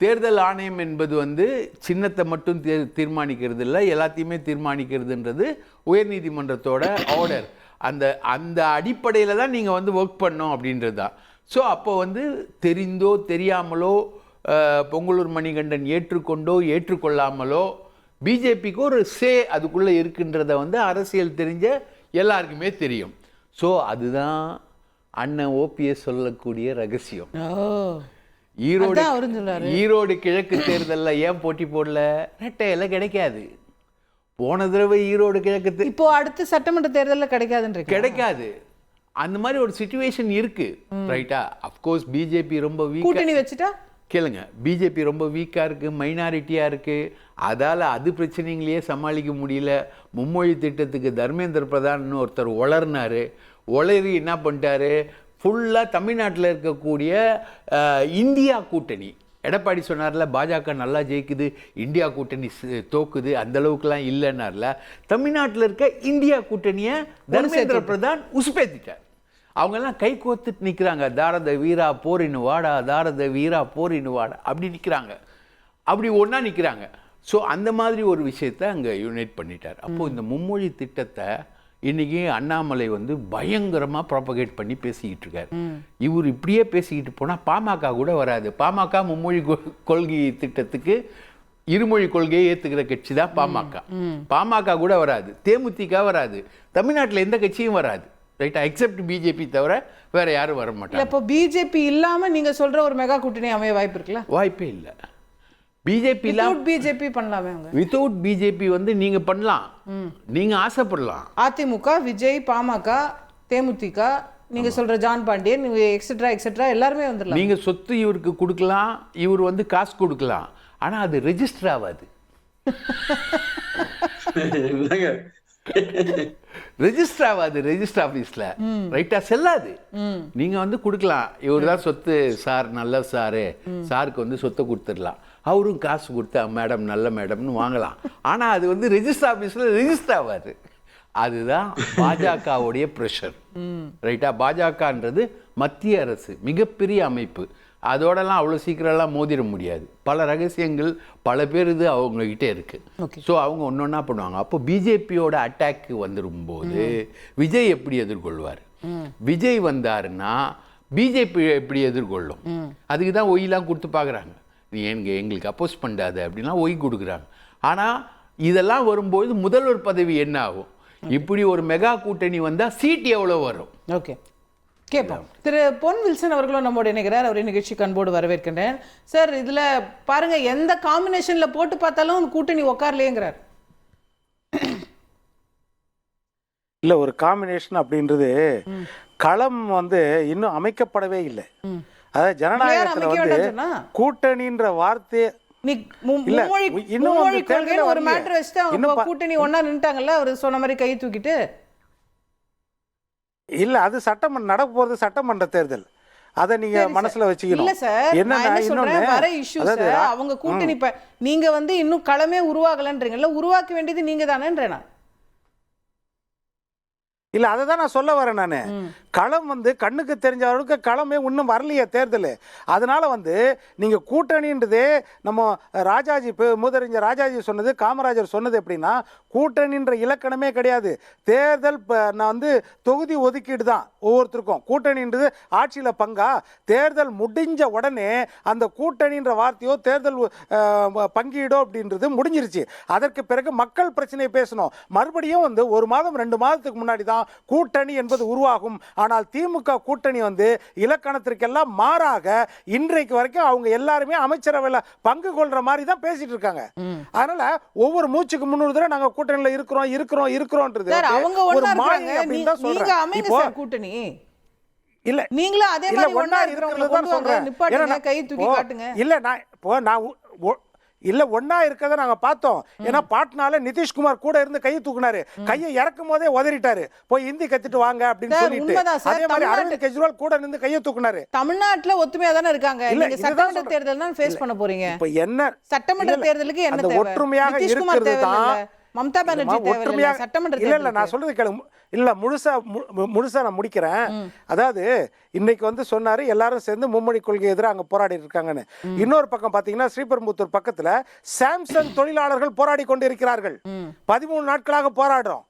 தேர்தல் ஆணையம் என்பது வந்து சின்னத்தை மட்டும் தீர்மானிக்கிறது இல்லை, எல்லாத்தையுமே தீர்மானிக்கிறதுன்றது உயர்நீதிமன்றத்தோட ஆர்டர். அந்த அடிப்படையில் தான் நீங்கள் வந்து ஒர்க் பண்ணோம் அப்படின்றது தான். ஸோ அப்போ வந்து தெரிந்தோ தெரியாமலோ பொங்கலூர் மணிகண்டன் ஏற்றுக்கொண்டோ ஏற்றுக்கொள்ளாமலோ பிஜேபிக்கு ஒரு அதுக்குள்ளே இருக்குன்றத வந்து அரசியல் தெரிஞ்ச எல்லாருக்குமே தெரியும். ஸோ அதுதான் அண்ணன் ஓபிஎஸ் சொல்லக்கூடிய ரகசியம். ஈரோடு கிழக்கு தேர்தலில் ஏன் போட்டி போடல? ரெட்டையில கிடைக்காது. போன தடவை ஈரோடு கிழக்கு இப்போ அடுத்த சட்டமன்ற தேர்தலில் கிடைக்காது. அந்த மாதிரி ஒரு சிச்சுவேஷன் இருக்கு, ரைட்டா? அப்கோர்ஸ் பிஜேபி ரொம்ப கூட்டணி வச்சுட்டா கேளுங்க, பிஜேபி ரொம்ப வீக்காக இருக்கு, மைனாரிட்டியாக இருக்கு. அதால் அது பிரச்சனைங்களையே சமாளிக்க முடியல. மும்மொழி திட்டத்துக்கு தர்மேந்திர பிரதான் ஒருத்தர் உளறி என்ன பண்ணிட்டாரு, ஃபுல்லாக தமிழ்நாட்டில் இருக்கக்கூடிய இந்தியா கூட்டணி, எடப்பாடி சொன்னார்ல பாஜக நல்லா ஜெயிக்குது, இந்தியா கூட்டணி தோக்குது, அந்த அளவுக்குலாம் இல்லைன்னார்ல. தமிழ்நாட்டில் இருக்க இந்தியா கூட்டணியை தர்மேந்திர பிரதான் உசுப்பேத்திட்டார். அவங்கெல்லாம் கை கோத்துட்டு நிற்கிறாங்க, தாரத வீரா போரின்னு வாடா, தாரத வீரா போரின்னு வாடா, அப்படி நிற்கிறாங்க, அப்படி ஒன்றா நிற்கிறாங்க. ஸோ அந்த மாதிரி ஒரு விஷயத்தை அங்கே யுனைட் பண்ணிட்டார். அப்போது இந்த மும்மொழி திட்டத்தை இன்னைக்கு அண்ணாமலை வந்து பயங்கரமாக ப்ராபகேட் பண்ணி பேசிக்கிட்டு இருக்காரு. இவர் இப்படியே பேசிக்கிட்டு போனால் பாமக கூட வராது. பாமக மும்மொழி கொள்கை திட்டத்துக்கு இருமொழி கொள்கையை ஏற்றுக்கிற கட்சி தான் பாமக கூட வராது, தேமுதிக வராது, தமிழ்நாட்டில் எந்த கட்சியும் வராது, ரைட்டா? எக்ஸப்ட் பிஜேபி தவிர வேற யாரும் வர மாட்டாங்க. இப்போ பிஜேபி இல்லாம நீங்க சொல்ற ஒரு மெகா கூட்டணி அமைய வாய்ப்பு இருக்குல்ல? வாய்ப்பே இல்லை. பிஜேபி பிஜேபி பண்ணலாமே. வித்தவுட் பிஜேபி வந்து நீங்க பண்ணலாம், நீங்க ஆசைப்படலாம். அதிமுக, விஜய், பாமக, தேமுதிக, நீங்க சொல்ற ஜான் பாண்டியன், எக்ஸெட்ரா எல்லாருமே வந்துடலாம். நீங்க சொத்து இவருக்கு கொடுக்கலாம், இவர் வந்து காசு கொடுக்கலாம், ஆனா அது ரெஜிஸ்டர் ஆகாது. ரெஜிஸ்டர் ஆகாது ரெஜிஸ்டர் ஆஃபீஸில், ரைட்டா? செல்லாது. நீங்கள் வந்து கொடுக்கலாம், இவர் தான் சொத்து சார், நல்ல சாருக்கு வந்து சொத்தை கொடுத்துடலாம், அவரும் காசு கொடுத்து மேடம் நல்ல மேடம்னு வாங்கலாம், ஆனால் அது வந்து ரெஜிஸ்டர் ஆஃபீஸில் ரெஜிஸ்டர் ஆகாது. அதுதான் பாஜகவுடைய ப்ரெஷர், ரைட்டா? பாஜகன்றது மத்திய அரசு, மிகப்பெரிய அமைப்பு, அதோடலாம் அவ்வளோ சீக்கிரம்லாம் மோதிட முடியாது. பல ரகசியங்கள் பல பேர் இது அவங்கக்கிட்டே இருக்கு. ஸோ அவங்க ஒன்று ஒன்றா பண்ணுவாங்க. அப்போ பிஜேபியோட அட்டாக்கு வந்துடும்போது விஜய் எப்படி எதிர்கொள்வார்? விஜய் வந்தாருன்னா பிஜேபி எப்படி எதிர்கொள்ளும்? அதுக்கு தான் ஒய்லாம் கொடுத்து பார்க்குறாங்க. நீ எங்களுக்கு அப்போஸ் பண்ணாது அப்படின்னா ஒய் கொடுக்குறாங்க. ஆனால் இதெல்லாம் வரும்போது முதல்வர் பதவி என்ன ஆகும்? இப்படி ஒரு மெகா கூட்டணி வந்தால் சீட் எவ்வளோ வரும்? ஓகே, கேட்போம். திரு பொன் வில்சன் அவர்களும் நம்மோடு இணைகிறார். அவரை நிகழ்ச்சி கண்போடு வரவேற்கின்றேன். சார், இதுல பாருங்க, எந்த காம்பினேஷன்ல போட்டு பார்த்தாலும் கூட்டணி உட்கார்லேங்கிறார். இல்ல, ஒரு காம்பினேஷன் அப்படின்றது களம் வந்து இன்னும் அமைக்கப்படவே இல்லை. அதாவது ஜனநாயகத்துல வந்து கூட்டணின்ற வார்த்தை ஒரு மேட்டர் வச்சுட்டு அவங்க கூட்டணி ஒன்னா நின்ட்டாங்கல்ல, அவர் சொன்ன மாதிரி கை தூக்கிட்டு. இல்ல, அது சட்டமன்ற நடக்க போறது சட்டமன்ற தேர்தல், அதை நீங்க மனசுல வச்சுக்கணும். இல்ல சார், நான் சொல்றேன், வர இஷ்யூஸ் அவங்க கூட்டணி நீங்க வந்து இன்னும் களமே உருவாகலன்றீங்கல்ல, உருவாக்க வேண்டியது நீங்க தானேன்றேன். இல்ல, அதை தான் நான் சொல்ல வரேன். நான் களம் வந்து கண்ணுக்கு தெரிஞ்ச அளவுக்கு களமே இன்னும் வரலையே தேர்தல். அதனால வந்து நீங்க கூட்டணின்றதே நம்ம ராஜாஜி மூதறிஞர் ராஜாஜி சொன்னது, காமராஜர் சொன்னது எப்படின்னா, கூட்டணின்ற இலக்கணமே கிடையாது. தேர்தல் நான் வந்து தொகுதி ஒதுக்கீடு தான் ஒவ்வொருத்தருக்கும். கூட்டணின்றது ஆட்சியில பங்கா? தேர்தல் முடிஞ்ச உடனே அந்த கூட்டணின்ற வார்த்தையோ தேர்தல் பங்கீடோ அப்படின்றது முடிஞ்சிருச்சு. அதற்கு பிறகு மக்கள் பிரச்சனையை பேசணும். மறுபடியும் வந்து 1 மாதம் 2 மாதத்துக்கு முன்னாடி தான் கூட்டணி என்பது உருவாகும். ஆனால் திமுக கூட்டணி வந்து இலக்கணத்திற்கெல்லாம் மாறாக இன்றைக்கு வரைக்கும் அவங்க எல்லாருமே அமைச்சரவையில் பங்கு கொள்ற மாதிரி தான் பேசிட்டு இருக்காங்க. அதனால ஒவ்வொரு மூச்சுக்கு 300 தடவை நாங்க கூட்டணியில இருக்கிறோம்ன்றது ஒரு மாயை அப்படின்னு தான் சொல்றேன். இப்போ கூட்டணி இல்ல நீங்களும் அதே மாதிரி ஒண்ணா இருக்கிறது தான் சொல்றேன். நிப்பாட்டுங்க, கை தூக்கி காட்டுங்க. இல்ல நான் இல்ல ஒன்னா இருக்கதை நாங்க பார்த்தோம். ஏன்னா பாட்னால நிதிஷ்குமார் கூட இருந்து கையை தூக்குனாரு, கையை இறக்கும் போதே உதறிட்டாரு, போய் ஹிந்தி கத்துட்டு வாங்க அப்படின்னு சொல்லிட்டு. அதே மாதிரி அரவிந்த் கெஜ்ரிவால் கூட இருந்து கையை தூக்குனாரு. தமிழ்நாட்டுல ஒத்துமையா தானே இருக்காங்க. நீங்க சட்டமன்ற தேர்தல் தான் ஃபேஸ் பண்ண போறீங்க. இப்ப என்ன சட்டமன்ற தேர்தலுக்கு என்ன தேவை? ஒற்றுமையாக இருக்கிறது தான். மம்தா பானர்ஜி தேவை சட்டமன்ற தேர்தல். இல்ல நான் சொல்றது கேளு. இல்ல முழுசா நான் முடிக்கிறேன். அதாவது இன்னைக்கு வந்து சொன்னாரு எல்லாரும் சேர்ந்து மும்மொழி கொள்கை எதிராக அங்க போராடி இருக்காங்கன்னு. இன்னொரு பக்கம் பாத்தீங்கன்னா ஸ்ரீபெரும்புத்தூர் பக்கத்துல சாம்சங் தொழிலாளர்கள் போராடி கொண்டிருக்கிறார்கள். 13 நாட்களாக போராடுறோம்.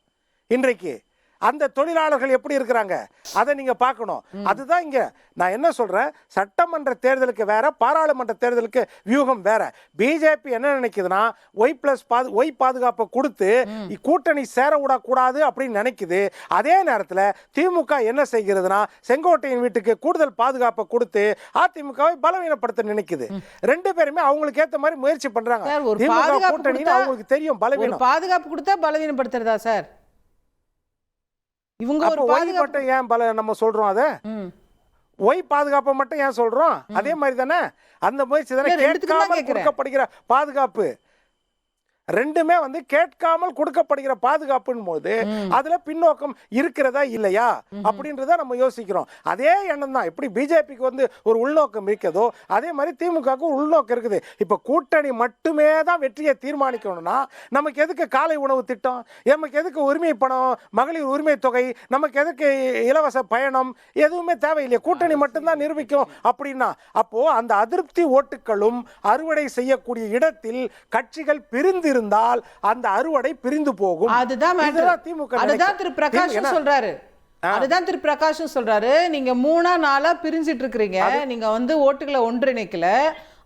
இன்றைக்கு அந்த தொழிலாளர்கள் எப்படி இருக்கிறாங்க அதை நீங்க பார்க்கணும். அதுதான் இங்க நான் என்ன சொல்றேன், சட்டமன்ற தேர்தலுக்கு வேற, பாராளுமன்ற தேர்தலுக்கு வியூகம் வேற. பிஜேபி என்ன நினைக்குதுன்னா ஒய் பாதுகாப்பை கொடுத்து கூட்டணி சேர விடக்கூடாது அப்படின்னு நினைக்குது. அதே நேரத்தில் திமுக என்ன செய்கிறதுனா செங்கோட்டையின் வீட்டுக்கு கூடுதல் பாதுகாப்பை கொடுத்து அதிமுகவை பலவீனப்படுத்த நினைக்குது. ரெண்டு பேருமே அவங்களுக்கு ஏற்ற மாதிரி முயற்சி பண்றாங்க. கூட்டணி அவங்களுக்கு தெரியும் பலவீனம். பாதுகாப்பு கொடுத்தா பலவீனப்படுத்துறதா சார்? இவங்க ஒரு பாதுகாப்பு ஏன் நம்ம சொல்றோம், அத ஒய் பாதுகாப்பை மட்டும் ஏன் சொல்றோம்? அதே மாதிரி தானே அந்த முயற்சி தானே. கேட்காமல் கொடுக்கப்படுகிற பாதுகாப்பு ரெண்டுமே வந்து கேட்காமல் கொடுக்கப்படுகிற பாதுகாப்புன்னு போது அதுல பின்னோக்கம் இருக்கிறதா இல்லையா அப்படின்றத நம்ம யோசிக்கிறோம். அதே எண்ணம் தான். எப்படி பிஜேபிக்கு வந்து ஒரு உள்நோக்கம் இருக்கிறதோ அதே மாதிரி திமுகவுக்கு ஒரு உள்நோக்கம் இருக்குது. இப்ப கூட்டணி மட்டுமே தான் வெற்றியை தீர்மானிக்கணும்னா நமக்கு எதுக்கு காலை உணவு திட்டம், நமக்கு எதுக்கு உரிமை பணம், மகளிர் உரிமை தொகை, நமக்கு எதுக்கு இலவச பயணம், எதுவுமே தேவையில்லையே. கூட்டணி மட்டும்தான் நிரூபிக்கும் அப்படின்னா அப்போ அந்த அதிருப்தி ஓட்டுகளும் அறுவடை செய்யக்கூடிய இடத்தில் கட்சிகள் பிரிந்து இருந்தால் அந்த அறுவடை பிரிந்து போகும். அதுதான் திரு பிரகாஷ் சொல்றாரு. அதுதான் திரு பிரகாஷ் சொல்றாரு. நீங்க 3 நாளா பிரிஞ்சிட்டு இருக்கிறீங்க, நீங்க வந்து ஓட்டுகளை ஒன்றிணைக்கல,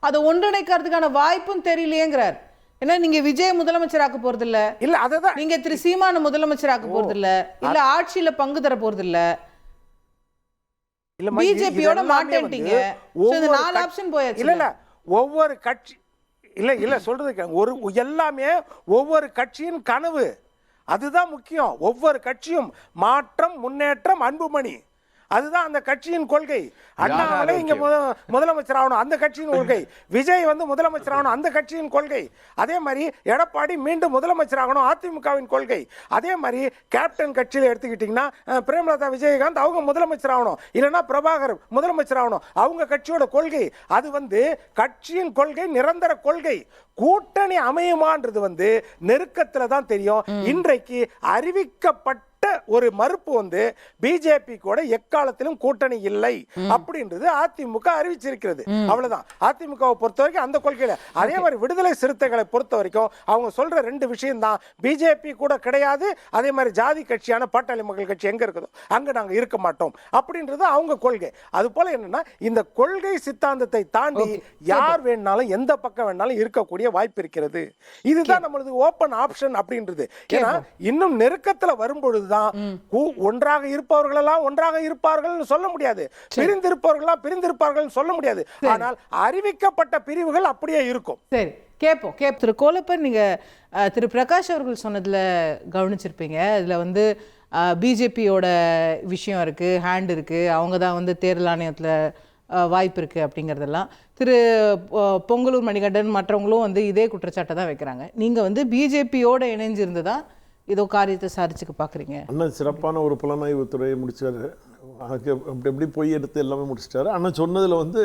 அதை ஒன்றிணைக்கிறதுக்கான வாய்ப்பும் தெரியலையேங்கிறார். ஏன்னா நீங்க விஜய் முதலமைச்சராக்க போறது இல்ல, அதுதான் நீங்க திரு சீமான முதலமைச்சராக்க போறது இல்ல ஆட்சியில பங்கு தர போறது இல்ல, பிஜேபியோட மாட்டேன்ட்டீங்க. 4 ஆப்ஷன் போயாச்சு. இல்ல ஒவ்வொரு கட்சி இல்ல சொல்றது ஒரு எல்லாமே ஒவ்வொரு கட்சியின் கனவு. அதுதான் முக்கியம். ஒவ்வொரு கட்சியும் மாற்றம், முன்னேற்றம், அன்புமணி, அதுதான் அந்த கட்சியின் கொள்கை. அண்ணாமலை இங்க முதலமைச்சர் ஆகணும், அந்த கட்சியின் கொள்கை. விஜய் வந்து முதலமைச்சர் ஆகணும், அந்த கட்சியின் கொள்கை. அதே மாதிரி எடப்பாடி மீண்டும் முதலமைச்சர் ஆகணும், அதிமுகவின் கொள்கை. அதே மாதிரி கேப்டன் கட்சியில எடுத்துக்கிட்டீங்கன்னா பிரேமலதா விஜயகாந்த் அவங்க முதலமைச்சர் ஆகணும், இல்லைன்னா பிரபாகர் முதலமைச்சர் ஆகணும், அவங்க கட்சியோட கொள்கை. அது வந்து கட்சியின் கொள்கை, நிரந்தர கொள்கை. கூட்டணி அமையுமான்றது வந்து நெருக்கத்துல தான் தெரியும். இன்றைக்கு அறிவிக்கப்பட்ட ஒரு மறுப்பு வந்து பிஜேபி கூட எக்காலத்திலும் கூட்டணி இல்லை அப்படின்றது அதிமுக அறிவிச்சிருக்கிறது. அவ்வளவுதான். அதிமுகவை பொறுத்த வரைக்கும் அந்த கொள்கையில. அதே மாதிரி விடுதலை சிறுத்தைகளை பொறுத்த வரைக்கும் அவங்க சொல்ற 2 விஷயம் தான். பிஜேபி கூட கிடையாது, அதே மாதிரி ஜாதி கட்சியான பாட்டாளி மக்கள் கட்சி எங்க இருக்குதோ அங்க நாங்க இருக்க மாட்டோம் அப்படின்றது அவங்க கொள்கை. அது போல என்னன்னா இந்த கொள்கை சித்தாந்தத்தை தாண்டி யார் வேணாலும் எந்த பக்கம் வேணாலும் இருக்கக்கூடிய வாய்ப்பு இருக்கிறது. இதுதான் நம்மளது ஓபன் ஆப்ஷன் அப்படின்றது. ஏன்னா இன்னும் நெருக்கத்துல வரும்பொழுது ஒன்றாக இருப்பவர்கள் எல்லாம் ஒன்றாக இருப்பார்கள் சொல்ல முடியாது, பிரிந்திருப்பவர்கள் பிரிந்திருப்பார்கள் சொல்ல முடியாது. ஆனால் அறிவிக்கப்பட்ட பிரிவுகள் அப்படியே இருக்கும். சரி, கேட்போம். திரு கோலப்பன், நீங்க திரு பிரகாஷ் அவர்கள் சொன்னதுல கவனிச்சிருப்பீங்க. இதுல வந்து பிஜேபியோட விஷயம் இருக்கு, ஹேண்ட் இருக்கு, அவங்க தான் வந்து தேர்தல் ஆணையத்துல வாய்ப்பு இருக்குது அப்படிங்கிறதெல்லாம். திரு பொங்கலூர் மணிகண்டன் மற்றவங்களும் வந்து இதே குற்றச்சாட்டை தான் வைக்கிறாங்க. நீங்கள் வந்து பிஜேபியோட இணைஞ்சிருந்து தான் ஏதோ காரியத்தை சாதிச்சுக்க பார்க்குறீங்க. அண்ணன் சிறப்பான ஒரு புலனாய்வு துறையை முடிச்சாரு, அப்படி எப்படி போய் எடுத்து எல்லாமே முடிச்சிட்டாரு. அண்ணன் சொன்னதில் வந்து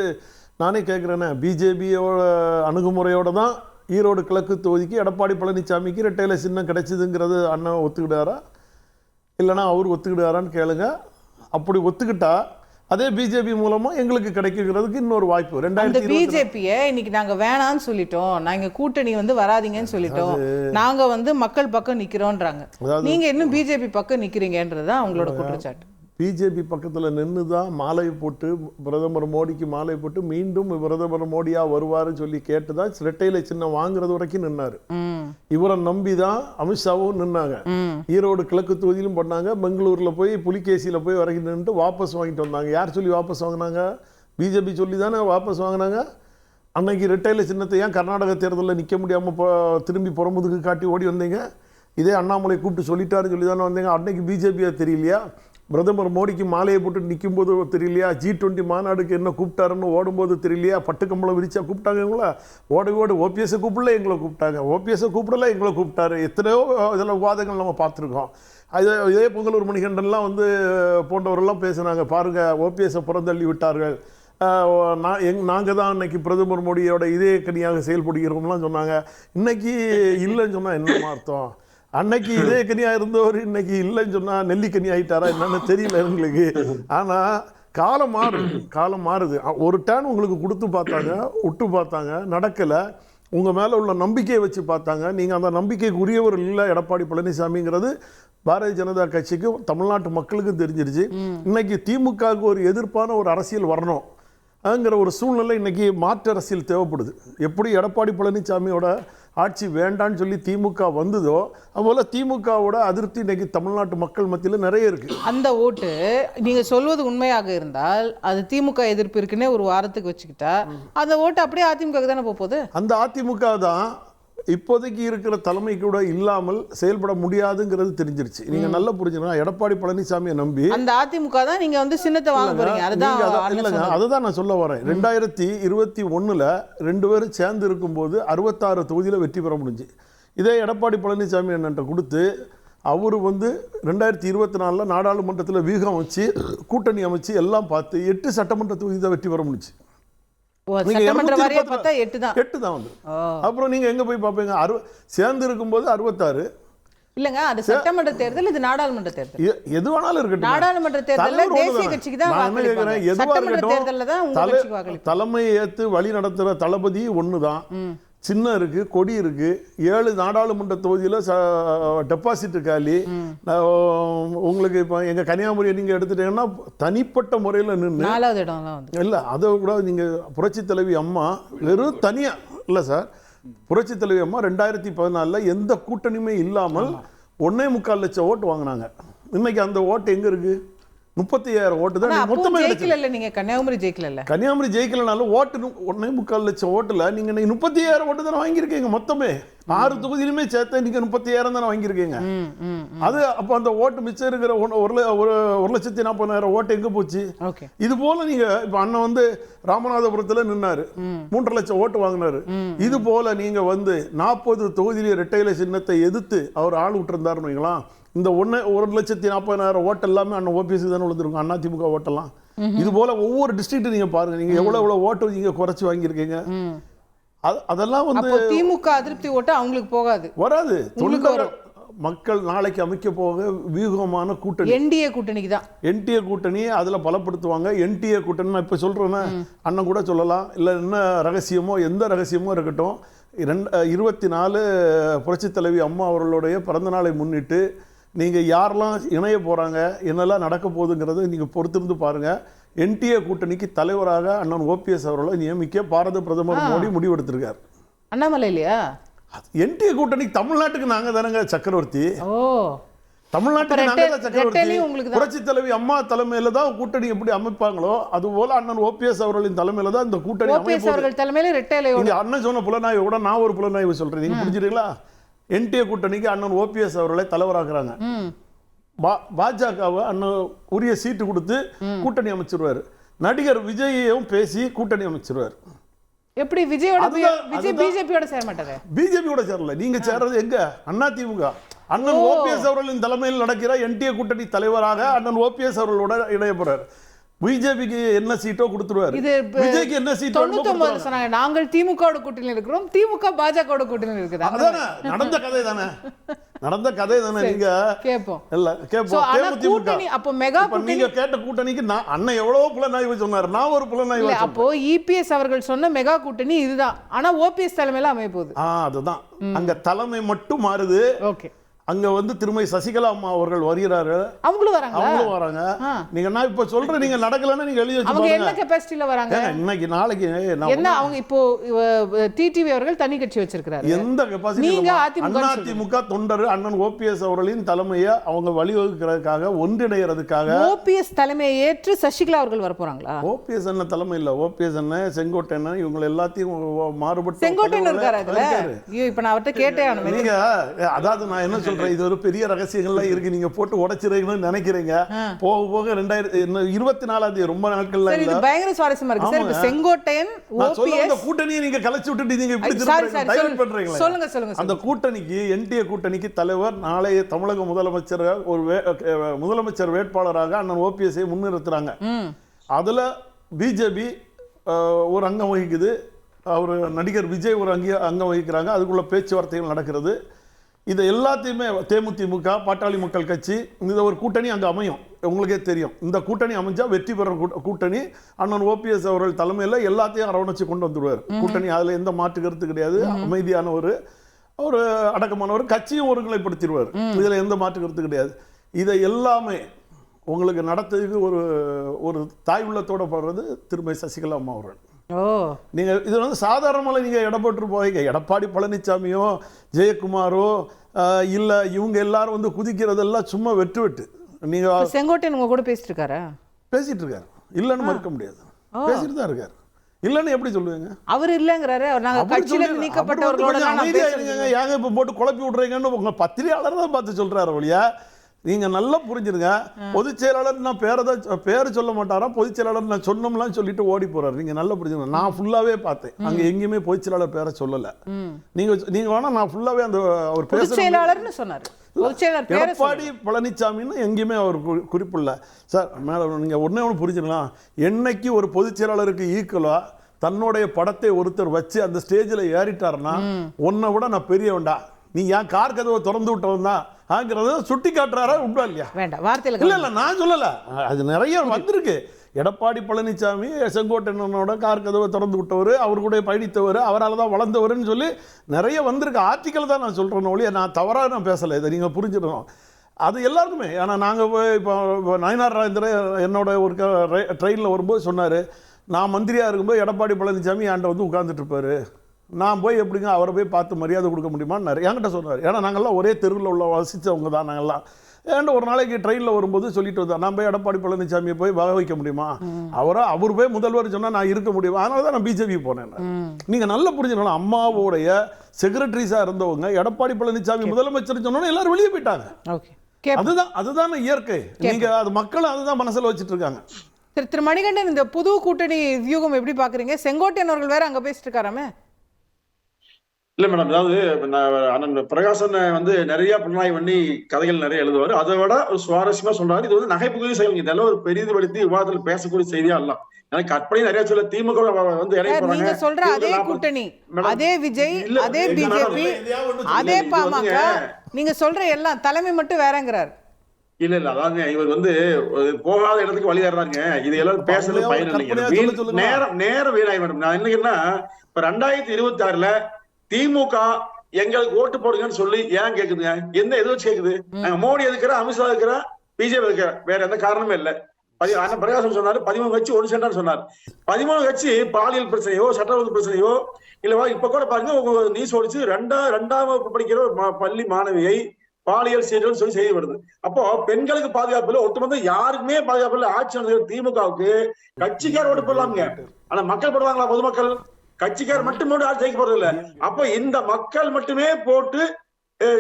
நானே கேட்குறேன்னே, பிஜேபியோட அணுகுமுறையோடு தான் ஈரோடு கிழக்கு தொகுதிக்கு எடப்பாடி பழனிசாமிக்கு இரட்டையில சின்னம் கிடைச்சிதுங்கிறது அண்ணன் ஒத்துக்கிட்டாரா, இல்லைனா அவர் ஒத்துக்கிட்டாரான்னு கேளுங்க. அப்படி ஒத்துக்கிட்டா அதே பிஜேபி மூலமா எங்களுக்கு கிடைக்கிறதுக்கு இன்னொரு வாய்ப்பு. 2020 பிஜேபியை இன்னைக்கு நாங்க வேணான்னு சொல்லிட்டோம், நாங்க கூட்டணி வந்து வராதிங்கன்னு சொல்லிட்டோம், நாங்க வந்து மக்கள் பக்கம் நிக்கிறோம்ன்றாங்க. நீங்க இன்னும் பிஜேபி பக்கம் நிக்கிறீங்கன்றதுதான் அவங்களோட குற்றச்சாட்டு. பிஜேபி பக்கத்துல நின்று தான் மாலை போட்டு பிரதமர் மோடிக்கு மாலை போட்டு மீண்டும் பிரதமர் மோடியா வருவாருன்னு சொல்லி கேட்டுதான் இரட்டையிலை சின்னம் வாங்குறது வரைக்கும் நின்னாரு. இவரை நம்பி தான் அமித்ஷாவும் நின்னாங்க. ஈரோடு கிழக்கு தொகுதியிலும் பண்ணாங்க, பெங்களூர்ல போய் புலிகேசியில போய் வரைக்கும் நின்று வாபஸ் வாங்கிட்டு வந்தாங்க. யார் சொல்லி வாபஸ் வாங்கினாங்க? பிஜேபி சொல்லி தானே வாபஸ் வாங்கினாங்க. அன்னைக்கு இரட்டையிலை சின்னத்தை ஏன் கர்நாடக தேர்தலில் நிற்க முடியாமல் திரும்பி புறமுதுக்கு காட்டி ஓடி வந்தீங்க? இதே அண்ணாமலை கூப்பிட்டு சொல்லிட்டாருன்னு சொல்லி தானே வந்தீங்க. அன்னைக்கு பிஜேபியா தெரியலையா? பிரதமர் மோடிக்கு மாலையை போட்டு நிற்கும்போது தெரியலையா? G20 மாநாடுக்கு என்ன கூப்பிட்டாருன்னு ஓடும்போது தெரியலையா? பட்டுக்கம்பளம் விரிச்சா கூப்பிட்டாங்க இவங்கள? ஓடி ஓபிஎஸ்ஸை கூப்பிடல, எங்களை கூப்பிட்டாங்க. ஓபிஎஸ்ஸை கூப்பிடல, எங்களை கூப்பிட்டாரு. எத்தனையோ இதில் விவாதங்கள் நம்ம பார்த்துருக்கோம். இதே பொங்கலூர் மணிகண்டன்லாம் வந்து போன்றவரெல்லாம் பேசுனாங்க, பாருங்க ஓபிஎஸ்ஸை புறந்தள்ளி விட்டார்கள், நாங்கள் தான் இன்னைக்கு பிரதமர் மோடியோட இதே கனியாக செயல்படுகிறோம்லாம் சொன்னாங்க. இன்னைக்கு இல்லைன்னு சொன்னால் என்னமா அர்த்தம்? அன்னைக்கு இதே கனியாக இருந்தவர் இன்னைக்கு இல்லைன்னு சொன்னால் நெல்லிக்கனி ஆகிட்டாரா என்னன்னு தெரியல எங்களுக்கு. ஆனால் காலம் மாறுது. ஒரு டேர்ன் உங்களுக்கு கொடுத்து பார்த்தாங்க, விட்டு பார்த்தாங்க, நடக்கலை. உங்கள் மேலே உள்ள நம்பிக்கையை வச்சு பார்த்தாங்க. நீங்கள் அந்த நம்பிக்கைக்கு உரியவர் இல்லை எடப்பாடி பழனிசாமிங்கிறது பாரதிய ஜனதா கட்சிக்கு தமிழ்நாட்டு மக்களுக்கும் தெரிஞ்சிருச்சு. இன்னைக்கு திமுகவுக்கு ஒரு எதிர்ப்பான ஒரு அரசியல் வரணும் ங்கிற ஒரு சூழ்நிலை இன்னைக்கு மாற்று அரசியல் தேவைப்படுது. எப்படி எடப்பாடி பழனிசாமியோட ஆட்சி வேண்டான்னு சொல்லி திமுக வந்ததோ அதுபோல் திமுகவோட அதிருப்தி இன்னைக்கு தமிழ்நாட்டு மக்கள் மத்தியில் நிறைய இருக்கு. அந்த ஓட்டு நீங்க சொல்வது உண்மையாக இருந்தால் அது திமுக எதிர்ப்பு இருக்குன்னே ஒரு வாரத்துக்கு வச்சுக்கிட்டா அந்த ஓட்டு அப்படியே அதிமுக தானே போகுது. அந்த அதிமுக தான் இப்போதைக்கு இருக்கிற தலைமை கூட இல்லாமல் செயல்பட முடியாதுங்கிறது தெரிஞ்சிருச்சு. நீங்க நல்லா புரிஞ்சுக்கணும். எடப்பாடி பழனிசாமியை நம்பி அந்த அதிமுக தான் நீங்க வந்து சின்னத்தை வாங்க போறீங்க. இல்லைங்க, அதுதான் நான் சொல்ல வரேன். 2021 2 பேரும் சேர்ந்து இருக்கும்போது 66 தொகுதியில் வெற்றி பெற முடிஞ்சு. இதே எடப்பாடி பழனிசாமி என்னன்ட்ட கொடுத்து அவர் வந்து 2024 நாடாளுமன்றத்தில் வீகம் வச்சு கூட்டணி அமைச்சு எல்லாம் பார்த்து 8 சட்டமன்ற தொகுதி தான் வெற்றி பெற முடிச்சு. சட்டமன்ற வாரியா பார்த்தா 8 தான் வந்து. அப்புறம் நீங்க எங்க போய் பாப்பீங்க? சேர்ந்து இருக்கும்போது 66. இல்லங்க, அது சட்டமன்ற தேர்தல், இது நாடாளுமன்ற தேர்தல். எது வேணாலும் இருக்கட்டும். நாடாளுமன்ற தேர்தல்ல தேசிய கட்சிக்கு தான் வாக்களிப்பாங்க. சட்டமன்ற தேர்தல்ல தான் உங்க கட்சிக்கு வாக்களிப்பாங்க. தலைமை ஏத்து வழி நடத்துற தளபதி ஒண்ணுதான். சின்னம் இருக்கு, கொடி இருக்கு. 7 நாடாளுமன்ற தொகுதியில் டெபாசிட் காலி. உங்களுக்கு இப்போ எங்கள் கன்னியாகுமரியை நீங்கள் எடுத்துட்டீங்கன்னா தனிப்பட்ட முறையில் நின்று 4வது இடம்லாம் வந்து இல்லை, அதை கூட நீங்கள் புரட்சி தலைவி அம்மா வெறும் தனியாக இல்லை சார். புரட்சி தலைவி அம்மா 2014 எந்த கூட்டணியுமே இல்லாமல் 1.25 லட்சம் ஓட்டு வாங்கினாங்க. இன்னைக்கு அந்த ஓட்டு எங்கே இருக்கு? 35,000 ஓட்டு தான் மொத்தமே ஜெயிக்கல. நீங்க கன்னியாகுமரி ஜெயிக்கல. கன்னியாகுமரி ஜெயிக்கலனாலும் ஓட்டு 1.25 லட்சம் ஓட்டுல நீங்க 35,000 ஓட்டு தானே வாங்கியிருக்கீங்க. மொத்தமே 6 தொகுதியிலுமே சேர்த்து நீங்க 30,000 தானே வாங்கியிருக்கீங்க. அது அப்போ அந்த ஓட்டு மிச்சம் இருக்கிற 1,40,40,000 ஓட்டு எங்க போச்சு? இது போல நீங்க இப்ப அண்ணன் வந்து ராமநாதபுரத்துல நின்னாரு, 3.5 லட்சம் ஓட்டு வாங்கினாரு. இது போல நீங்க வந்து 40 தொகுதியில இரட்டையிலை சின்னத்தை எதிர்த்து அவர் ஆள் விட்டுருந்தாருன்னு வைங்களா, இந்த 1,40,40,000 ஓட்டு எல்லாமே அண்ணன் ஓபிஎஸ் தானே விழுந்திருக்கும், அதிமுக ஓட்டெல்லாம். இது போல ஒவ்வொரு டிஸ்ட்ரிக்ட் நீங்க பாருங்க, நீங்க எவ்வளவு ஓட்டு நீங்க குறைச்சு வாங்கியிருக்கீங்க. அதெல்லாம் வந்து திமுக அதிருப்தி ஓட்டு அவங்களுக்கு போகாது, வராது. மக்கள் நாளைக்கு அமைக்க போக வியூகமான கூட்டணி என்டிஏ கூட்டணிக்கு தான். என்டிஏ கூட்டணி அதுல பலப்படுத்துவாங்க. என்டிஏ கூட்டணி நான் இப்ப சொல்றேன்னா அண்ணன் கூட சொல்லலாம், இல்ல என்ன ரகசியமோ எந்த ரகசியமோ இருக்கட்டும். 24 புரட்சி தலைவி அம்மா அவர்களுடைய பிறந்த நாளை முன்னிட்டு நீங்கள் யாரெல்லாம் இணைய போகிறாங்க, என்னெல்லாம் நடக்க போகுதுங்கிறத நீங்கள் பொறுத்திருந்து பாருங்கள். என்டிஏ கூட்டணிக்கு தலைவராக அண்ணன் ஓபிஎஸ் அவர்களை நியமிக்க பாரத பிரதமர் மோடி முடிவெடுத்திருக்கார். அண்ணாமலை இல்லையா? என்டிஏ கூட்டணிக்கு தமிழ்நாட்டுக்கு நாங்கள் தானங்க சக்கரவர்த்தி. தமிழ்நாட்டுக்கு நாங்கள் தான் சக்கரவர்த்தி. புரட்சி தலைவி அம்மா தலைமையில தான் கூட்டணி எப்படி அமைப்பாங்களோ அதுபோல அண்ணன் ஓபிஎஸ் அவர்களின் தலைமையில தான் இந்த கூட்டணி அமைப்பு. அண்ணன் சொன்ன புலனாய்வோட நான் ஒரு புலனாய்வு சொல்றேன், நீங்க புரிஞ்சுறீங்களா? என்டிஏ கூட்டணிக்கு அண்ணன் ஓபிஎஸ் அவர்களை தலைவராக்குறாங்க. பாஜகவை அண்ணன் உரிய சீட்டு கொடுத்து கூட்டணி அமைச்சிருவாரு. நடிகர் விஜயையும் பேசி கூட்டணி அமைச்சிருவாரு. எப்படி விஜயோட பிஜேபியோட சேர மாட்டாரு? பிஜேபியோட சேரல. நீங்க சேர்றது எங்க? அதிமுக. அண்ணன் ஓபிஎஸ் அவர்களின் தலைமையில் நடக்கிற என்டிஏ கூட்டணி தலைவராக அண்ணன் ஓபிஎஸ் அவர்களோட இணைய போறாரு. பிஜேபிக்கு என்ன சீட்டோ கொடுத்துருவாரு, விஜய்க்கு என்ன சீட்டோ. 99 சொன்னாங்க நாங்கள் திமுகவோட கூட்டணியில் இருக்கிறோம், திமுக பாஜகவோட கூட்டணியில் இருக்குது. அதானே நடந்த கதை தானே, நடந்த கதை தானே. நீங்க கேப்போம் இல்ல கேப்போம். கூட்டணி அப்ப மெகா நீங்க கேட்ட கூட்டணிக்கு நான் அண்ணன் எவ்வளவு புலனாய்வு சொன்னார், நான் ஒரு புலனாய்வு. அப்போ இபிஎஸ் அவர்கள் சொன்ன மெகா கூட்டணி இதுதான். ஆனா ஓபிஎஸ் தலைமையில அமைய போகுது. அதுதான் அங்க தலைமை மட்டும் மாறுது. ஓகே, அங்க வந்து திருமதி சசிகலா அம்மா அவர்கள் வருகிறார்கள். அவங்களும் வராங்க. அவங்களும் வராங்க. நீங்க நான் இப்ப சொல்ற நீங்க நடக்கலன்னா நீங்க எழுதி வச்சு அவங்க பாருங்க. என்ன கெபாசிட்டில வராங்க? இன்னைக்கு நாளைக்கு என்ன அவங்க இப்போ டிடிவி அவர்கள் தனி கட்சி வச்சிருக்காரு. எந்த கெபாசிட்டி? நீங்க அதிமுக தொண்டர் அண்ணன் ஓபிஎஸ் அவர்களின் தலைமையை அவங்க வழிவகுக்கிறதுக்காக ஒன்றிணைகிறதுக்காக ஓபிஎஸ் தலைமையை ஏற்று சசிகலா அவர்கள் வர போறாங்களா? ஓபிஎஸ் அண்ணன் தலைமை இல்ல, ஓபிஎஸ் அண்ணன், செங்கோட்டையன், இவங்க எல்லாத்தையும் மாறுபட்டு செங்கோட்டையன் இருக்காரு அதுல. ஐயோ இப்ப நான் அவர்ட்ட கேட்டே ஆனமே. நீங்க அதாவது நான் என்ன சொல்றேன், இது ஒரு பெரிய ரகசியங்கள்லாம் இருக்கு, நீங்க போட்டு உடைச்சிருக்கீங்கன்னு நினைக்கிறீங்க. போக போக 2024 ரொம்ப நாட்கள் சரி, இது பயங்கர சுவாரஸ்யமா இருக்கு சார். இப்ப செங்கோட்டையன் ஓபிஎஸ் கூட்டணியை நீங்க கலைச்சு விட்டுட்டு நீங்க இப்படி டைவர்ட் பண்றீங்களா? சொல்லுங்க. அந்த கூட்டணிக்கு என்டிஏ கூட்டணிக்கு தலைவர் நாளைய தமிழக முதலமைச்சர் முதலமைச்சர் வேட்பாளராக அண்ணன் ஓபிஎஸ்ஐ முன்னிறுத்துறாங்க. அதுல பிஜேபி ஒரு அங்கம் வகிக்குது, அவர் நடிகர் விஜய் ஒரு அங்கம் வகிக்கிறாங்க. அதுக்குள்ள பேச்சுவார்த்தைகள் நடக்கிறது. இது எல்லாத்தையுமே தேமுதிமுக, பாட்டாளி மக்கள் கட்சி, இந்த ஒரு கூட்டணி அங்கே அமையும். உங்களுக்கே தெரியும், இந்த கூட்டணி அமைஞ்சா வெற்றி பெற கூட்டணி. அண்ணன் ஓபிஎஸ் அவர்கள் தலைமையில் எல்லாத்தையும் அரவணைச்சு கொண்டு வந்துடுவார் கூட்டணி. அதில் எந்த மாற்று கருத்து கிடையாது. அமைதியான ஒரு அடக்கமானவர், கட்சியும் ஒருங்கிணைப்படுத்திடுவார். இதில் எந்த மாற்று கருத்து கிடையாது. இதை எல்லாமே உங்களுக்கு நடத்துறதுக்கு ஒரு தாய் உள்ளத்தோட போடுறது திருமதி சசிகலா அம்மா அவர்கள். நீங்க இது வந்து சாதாரணமாக நீங்க இடப்பட்டு போய் எடப்பாடி பழனிசாமியோ ஜெயக்குமாரோ இல்ல இவங்க எல்லாரும் வந்து குதிக்கிறதெல்லாம் சும்மா வெட்டு. நீங்க செங்கோட்டையன் உங்க கூட பேசிட்டு இருக்காரு, இல்லன்னு மறுக்க முடியாது, பேசிட்டு தான் இருக்காரு. இல்லன்னு எப்படி சொல்லுவீங்க? அவர் இல்லங்கிறாரு. நாங்க கட்சியில நீக்கப்பட்டவர்களோட அமைதியா இருங்க, ஏங்க இப்ப போட்டு குழப்பி விடுறீங்கன்னு உங்க பத்திரிகையாளர் தான் பார்த்து சொல்றாரு வழியா. நீங்க நல்லா புரிஞ்சிருங்க, பொதுச் செயலாளர் நான் பேரை சொல்ல மாட்டாரா, பொதுச் செயலாளர் நான் சொன்னோம்லாம் சொல்லிட்டு ஓடி போறாரு. நீங்க நல்லா புரிஞ்சுங்க, நான் ஃபுல்லாவே பார்த்தேன், அங்க எங்கேயுமே பொதுச் செயலாளர் பேரை சொல்லல. நீங்க வேணா நான் ஃபுல்லாவே அந்த அவர் பொதுச் செயலாளர்னு சொன்னாரு. எடப்பாடி பழனிசாமின்னு எங்கேயுமே அவர் குறிப்பு இல்லை சார். மேடம் நீங்க ஒன்னே ஒன்று புரிஞ்சுக்கலாம், என்னைக்கு ஒரு பொதுச் செயலாளருக்கு ஈக்குவலா தன்னுடைய படத்தை ஒருத்தர் வச்சு அந்த ஸ்டேஜில் ஏறிட்டாருன்னா உன்னை விட நான் பெரியவன்டா, நீ ஏன் கார் கதவை திறந்து விட்டவன் தான் சுட்டி காட்டுறாரா உண்டா இல்லையா? வேண்டாம் வார்த்தையில இல்ல நான் சொல்லல, அது நிறைய வந்திருக்கு. எடப்பாடி பழனிசாமி செங்கோட்டையனோட கார் கதவை திறந்து விட்டவர், அவர் கூட பயணித்தவர், அவரால் தான் வளர்ந்தவர்னு சொல்லி நிறைய வந்திருக்கு. ஆர்டிக்கல் தான் நான் சொல்றேன் ஒழிய நான் தவறாக நான் பேசலை. இதை நீங்க புரிஞ்சுக்கணும். அது எல்லாருக்குமே. ஏன்னா நாங்கள் இப்போ நயனார் ராஜேந்திர என்னோட ஒரு ட்ரெயினில் வரும்போது சொன்னார், நான் மந்திரியாக இருக்கும்போது எடப்பாடி பழனிசாமி என்கிட்ட வந்து உட்கார்ந்துட்டு இருப்பாரு, நான் போய் எப்படிங்க அவரை போய் பார்த்து மரியாதை கொடுக்க முடியுமான்னு என்கிட்ட சொன்னார். ஏன்னா நாங்கள்லாம் ஒரே தெருவில் உள்ள வசித்தவங்க தான் நாங்கள்லாம். ஏன்ட்டு ஒரு நாளைக்கு ட்ரெயினில் வரும்போது சொல்லிட்டு வந்தேன், நான் போய் எடப்பாடி பழனிசாமியை போய் வகை வைக்க முடியுமா, அவர் போய் முதல்வர் சொன்னால் நான் இருக்க முடியுமா, அதனால தான் நான் பிஜேபி போனேன். நீங்கள் நல்லா புரிஞ்சுக்கணும், அம்மாவோடைய செக்ரட்டரிஸாக இருந்தவங்க எடப்பாடி பழனிசாமி முதலமைச்சர் சொன்னோன்னு எல்லாரும் வெளியே போயிட்டாங்க. அதுதான் இயற்கை. நீங்க அது மக்கள் அதுதான் மனசில் வச்சுட்டு இருக்காங்க. திரு மணிகண்டன், இந்த புது கூட்டணி வியூகம் எப்படி பாக்குறீங்க? செங்கோட்டையன் அவர்கள் வேற அங்க பேசிட்டு இருக்காராமே. இல்ல மேடம், அதாவது அண்ணன் பிரகாசன் வந்து நிறைய புலனாய்வு பண்ணி கதைகள் நிறைய எழுதுவாரு. அதை விட ஒரு சுவாரஸ்யமா சொல்றாரு. இது வந்து நகைப்புகை செயல், இதெல்லாம் ஒரு பெரிதுபடுத்தி விவாதத்தில் பேசக்கூடிய செய்தியா இல்ல. எனக்கு கற்பனை நிறைய சொல்ல திமுக வந்து நீங்க சொல்ற அதே கூட்டணி, அதே விஜய், அதே பிஜேபி, அதே பாமக, நீங்க சொல்ற எல்லாம் தலைமை மட்டும் வேறங்கிறார். இல்ல அதாவது இவர் வந்து போகாத இடத்துக்கு வழி தர்றாங்க. இது எல்லாம் பேசுறது பயன் இல்லைங்க, நேரம் வீணாய் மேடம். நான் என்னன்னா இப்ப 2026 திமுக எங்களுக்கு ஓட்டு போடுங்கன்னு சொல்லி ஏன் கேக்குதுங்க? எந்த எது வச்சு கேக்குது? நாங்க மோடி எதுக்குற, அமித்ஷா எதுக்குற, பிஜேபி எதுக்குற, வேற எந்த காரணமே இல்ல. பிரகாசம் சொன்னாரு 13 கட்சி ஒன்று சென்றார் சொன்னார். 13 கட்சி பாலியல் பிரச்சனையோ சட்ட ஒழுங்கு பிரச்சனையோ இல்லவா? இப்ப கூட பாருங்க, உங்க நியூஸ் ஓடிச்சு, 2ஆம் வகுப்பு படிக்கிற ஒரு பள்ளி மாணவியை பாலியல் சீரல் சொல்லி செய்தி வருது. அப்போ பெண்களுக்கு பாதுகாப்பு இல்லை, ஒட்டுமொத்த யாருக்குமே பாதுகாப்பு இல்லை. ஆட்சி நடந்த திமுகவுக்கு கட்சிக்கார ஓட்டு போடலாமுங்க, ஆனா மக்கள் போடுவாங்களா? பொதுமக்கள் கட்சிக்கார் மட்டும் ஜெயிக்க போறது இல்ல. அப்ப இந்த மக்கள் மட்டுமே போட்டு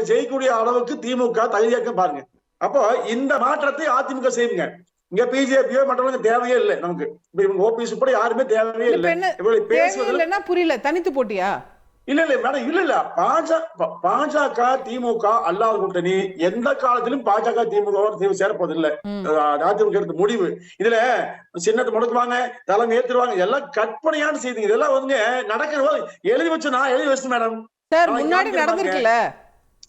ஜெயிக்கக்கூடிய அளவுக்கு திமுக தகுதியாக்க பாருங்க. அப்போ இந்த மாற்றத்தை அதிமுக செய்யுங்க. இங்க பிஜேபியோ மற்றவங்க தேவையே இல்லை நமக்கு. இவங்க ஓபிஎஸ் கூட யாருமே தேவையே இல்லை. புரியல, தனித்து போட்டியா? இல்ல மேடம், இல்ல பாஜக திமுக அல்லாத கூட்டணி எந்த காலத்திலும் பாஜக திமுக சேரப்போது இல்ல. அதிமுக எடுத்த முடிவு இதுல சின்னத்தை முடக்குவாங்க, தலைமை ஏத்துருவாங்க, எல்லாம் கற்பனையான செய்தி. இதெல்லாம் வந்து நடக்கிற எழுதி வச்சு நான் எழுதி வச்சு மேடம் முன்னாடி நடந்திருக்குல்ல.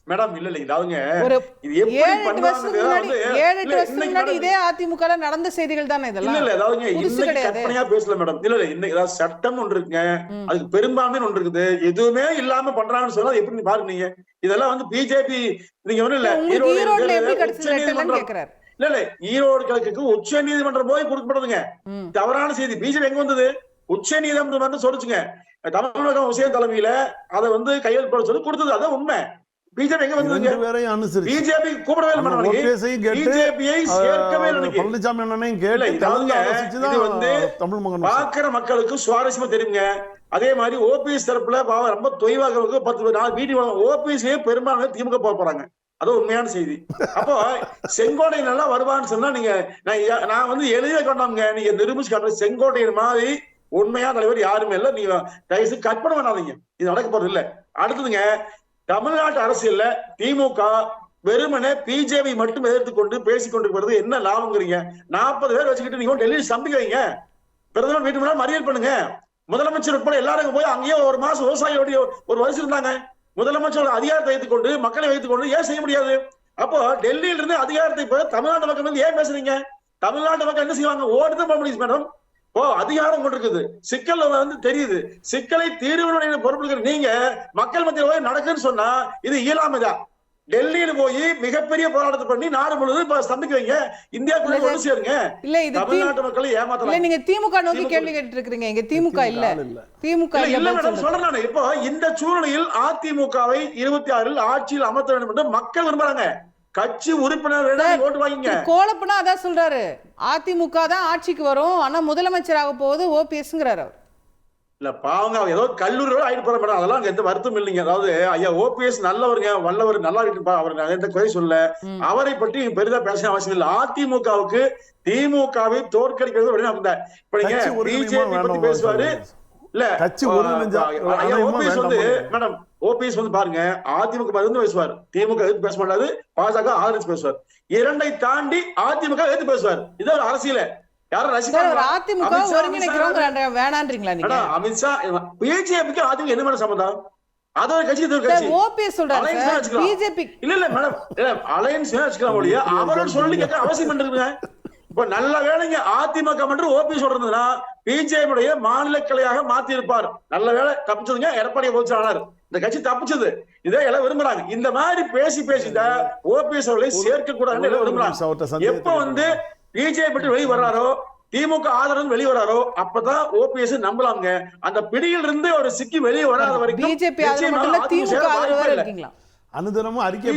மேடம் இல்ல அதாவதுங்க ஒரு இது எப்படி 7-8 வருஷத்துக்கு முன்னாடி பண்றாங்க 7-8 வருஷத்துக்கு முன்னாடி இதே அதிமுக ல நடந்த செய்திகள் தானே இதெல்லாம். இல்ல அதாவதுங்க புதுசு இன்னைக்கு கிடையாது. கற்பனையா பேசல மேடம். இல்ல இன்னைக்கு ஏதாவது சட்டம் ஒன்று இருக்குங்க, அதுக்கு பெரும்பான்மை ஒன்று இருக்குது. எதுவுமே இல்லாம பண்றாங்கன்னு சொன்னா எப்படி நீ பாருங்க. நீங்க இதெல்லாம் வந்து பிஜேபி நீங்க ஒண்ணு இல்ல ஈரோடுல எப்படி கிடைச்சது லெட்டர்லாம் கேக்குறாரு. இல்ல ஈரோடு கிழக்குக்கு உச்ச நீதிமன்றம் போய் கொடுக்கப்படுதுங்க. தவறான செய்தி. பிஜேபி எங்க வந்தது? உச்ச நீதிமன்றம் வந்து சொல்லுச்சுங்க. தமிழகம் விஷயம் தலைமையில அதை வந்து கையெழுத்து போட சொல்லி கொடுத்தது. அதான் உண்மை. பிஜேபி எங்க வந்ததுங்க? பிஜேபி கூப்பிடவே இல்லை. பிஜேபியை சேர்க்கவே இல்லை. பழனிசாமி அண்ணனையும் கேட்டு இது வந்து பாக்குற மக்களுக்கு சுவாரஸ்யமா தெரியுங்க. அதே மாதிரி ஓபிஎஸ் தரப்புல ரொம்ப தொய்வாக 10 வீட்டு ஓபிஎஸ் பெரும்பான்மை திமுக போறாங்க. அது உண்மையான செய்தி. அப்போ செங்கோட்டையன் நல்லா வருவான்னு சொன்னா நீங்க நான் வந்து எளிதா கொண்டாங்க. நீங்க நிரூபிச்சு காட்டுற செங்கோட்டையன் மாதிரி உண்மையா தலைவர் யாருமே இல்ல. நீங்க தயவுசு கற்பனை பண்ணாதீங்க. இது நடக்க போறது இல்ல. அடுத்ததுங்க, தமிழ்நாட்டு அரசியல்ல திமுக வெறுமனே பிஜேபி மட்டும் எதிர்த்து கொண்டு பேசிக் கொண்டிருக்கிறது என்ன லாபங்கிறீங்க? 40 பேர் வச்சுக்கிட்டு நீங்க டெல்லியில் சம்பிக்க வைங்க. பிரதமர் வீட்டு முன்னாடி மறியல் பண்ணுங்க. முதலமைச்சர் உட்பட எல்லாரும் போய் அங்கேயே ஒரு மாசம் விவசாயியோடைய ஒரு வருஷம் இருந்தாங்க. முதலமைச்சர் அதிகாரத்தை வைத்துக் கொண்டு மக்களை வைத்துக் கொண்டு ஏன் செய்ய முடியாது? அப்போ டெல்லியில இருந்து அதிகாரத்தை போய் தமிழ்நாட்டு மக்கள் வந்து ஏன் பேசுறீங்க? தமிழ்நாட்டு மக்கள் என்ன செய்வாங்க? ஓடுதான் போக முடியும் மேடம். அதிகாரம் கொண்டு இருக்குது. சிக்கல் வந்து தெரியுது. சிக்கலை தீர்வு பொறுப்பு நீங்க மக்கள் மத்தியில் போய் நடக்குன்னு சொன்னா இது இயலாமைதான். டெல்லியில போய் மிகப்பெரிய போராட்டத்தை பண்ணி நாடு முழுவதும் சந்திக்க வைங்க. இந்தியாவுக்குள்ள ஒன்று சேருங்க. இல்ல இது தமிழ்நாட்டு மக்களை ஏமாத்தலாம். நீங்க திமுக நோக்கி கேள்வி கேட்டு இருக்கீங்க. இங்க திமுக இல்ல. திமுக இல்ல மேடம் சொல்றேன். இப்போ இந்த சூழ்நிலையில் அதிமுகவை 26 ஆட்சியில் அமர்த்த வேண்டும் என்று மக்கள் விரும்புறாங்க. கட்சி உறுப்பினர் ஓட்டு வாங்கிங்க. கோலப்பனா அதான் சொல்றாரு. அதிமுக தான் ஆட்சிக்கு வரும், ஆனா முதலமைச்சராக போவது ஓபிஎஸ்ங்கிறாரு. இல்ல பாவங்க ஏதோ கல்லூரியோட ஆயிட்டு போற மேடம். அதெல்லாம் எந்த வருத்தம் இல்லைங்க. அதாவது ஐயா ஓபிஎஸ் நல்லவருங்க, வல்லவர், நல்லா இருக்குப்பா. அவர் எந்த குறை சொல்ல. அவரை பற்றி பெரிதா பேச அவசியம் இல்லை. அதிமுகவுக்கு திமுகவை தோற்கடிக்கிறது இப்ப நீங்க பிஜேபி பத்தி பேசுவாரு. இல்ல ஓபிஎஸ் வந்து மேடம் ஓபிஎஸ் வந்து பாருங்க அதிமுக வந்து பேசுவார், திமுக எதிர்த்து பேச மாட்டாரு, பாஜக ஆதரிச்சு பேசுவார். இரண்டை தாண்டி அதிமுக எதிர்த்து பேசுவார். இது ஒரு அரசியல யாரும் ரசிகா அதிமுக ஒருங்கிணைக்கிறவங்க வேணான்றீங்களா நீங்க? அமித்ஷா பிஜேபிக்கு அதிமுக என்ன மேடம் சம்பந்தம்? அது ஒரு கட்சி ஓபிஎஸ் சொல்றாரு பிஜேபி இல்ல இல்ல மேடம் அலையன்ஸ் வச்சுக்கலாம் ஒழிய அவரோட சொல்லி கேட்க அவசியம் இருக்குங்க. இப்ப நல்ல வேலைங்க அதிமுக மட்டும் ஓபிஎஸ் சொல்றதுன்னா பிஜேபியுடைய மாநில கிளையாக மாத்தி இருப்பார். நல்ல வேலை தப்பிச்சதுங்க எடப்பாடி ஆனார். இந்த கட்சி தப்பிச்சது. இதே எல்லாம் விரும்புறாங்க. இந்த மாதிரி பேசி பேசிதான் ஓபிஎஸ் அவர்களை சேர்க்க கூடாதுன்னு எல்லாம் விரும்புறாங்க. எப்ப வந்து பிஜேபி வெளியே வர்றாரோ, திமுக ஆதரவு வெளியே வராரோ அப்பதான் ஓபிஎஸ் நம்பலாங்க. அந்த பிடியில் இருந்து ஒரு சிக்கி வெளியே வராத வரைக்கும் பிஜேபி ஆதரவு அனுதினமும் அறிக்கை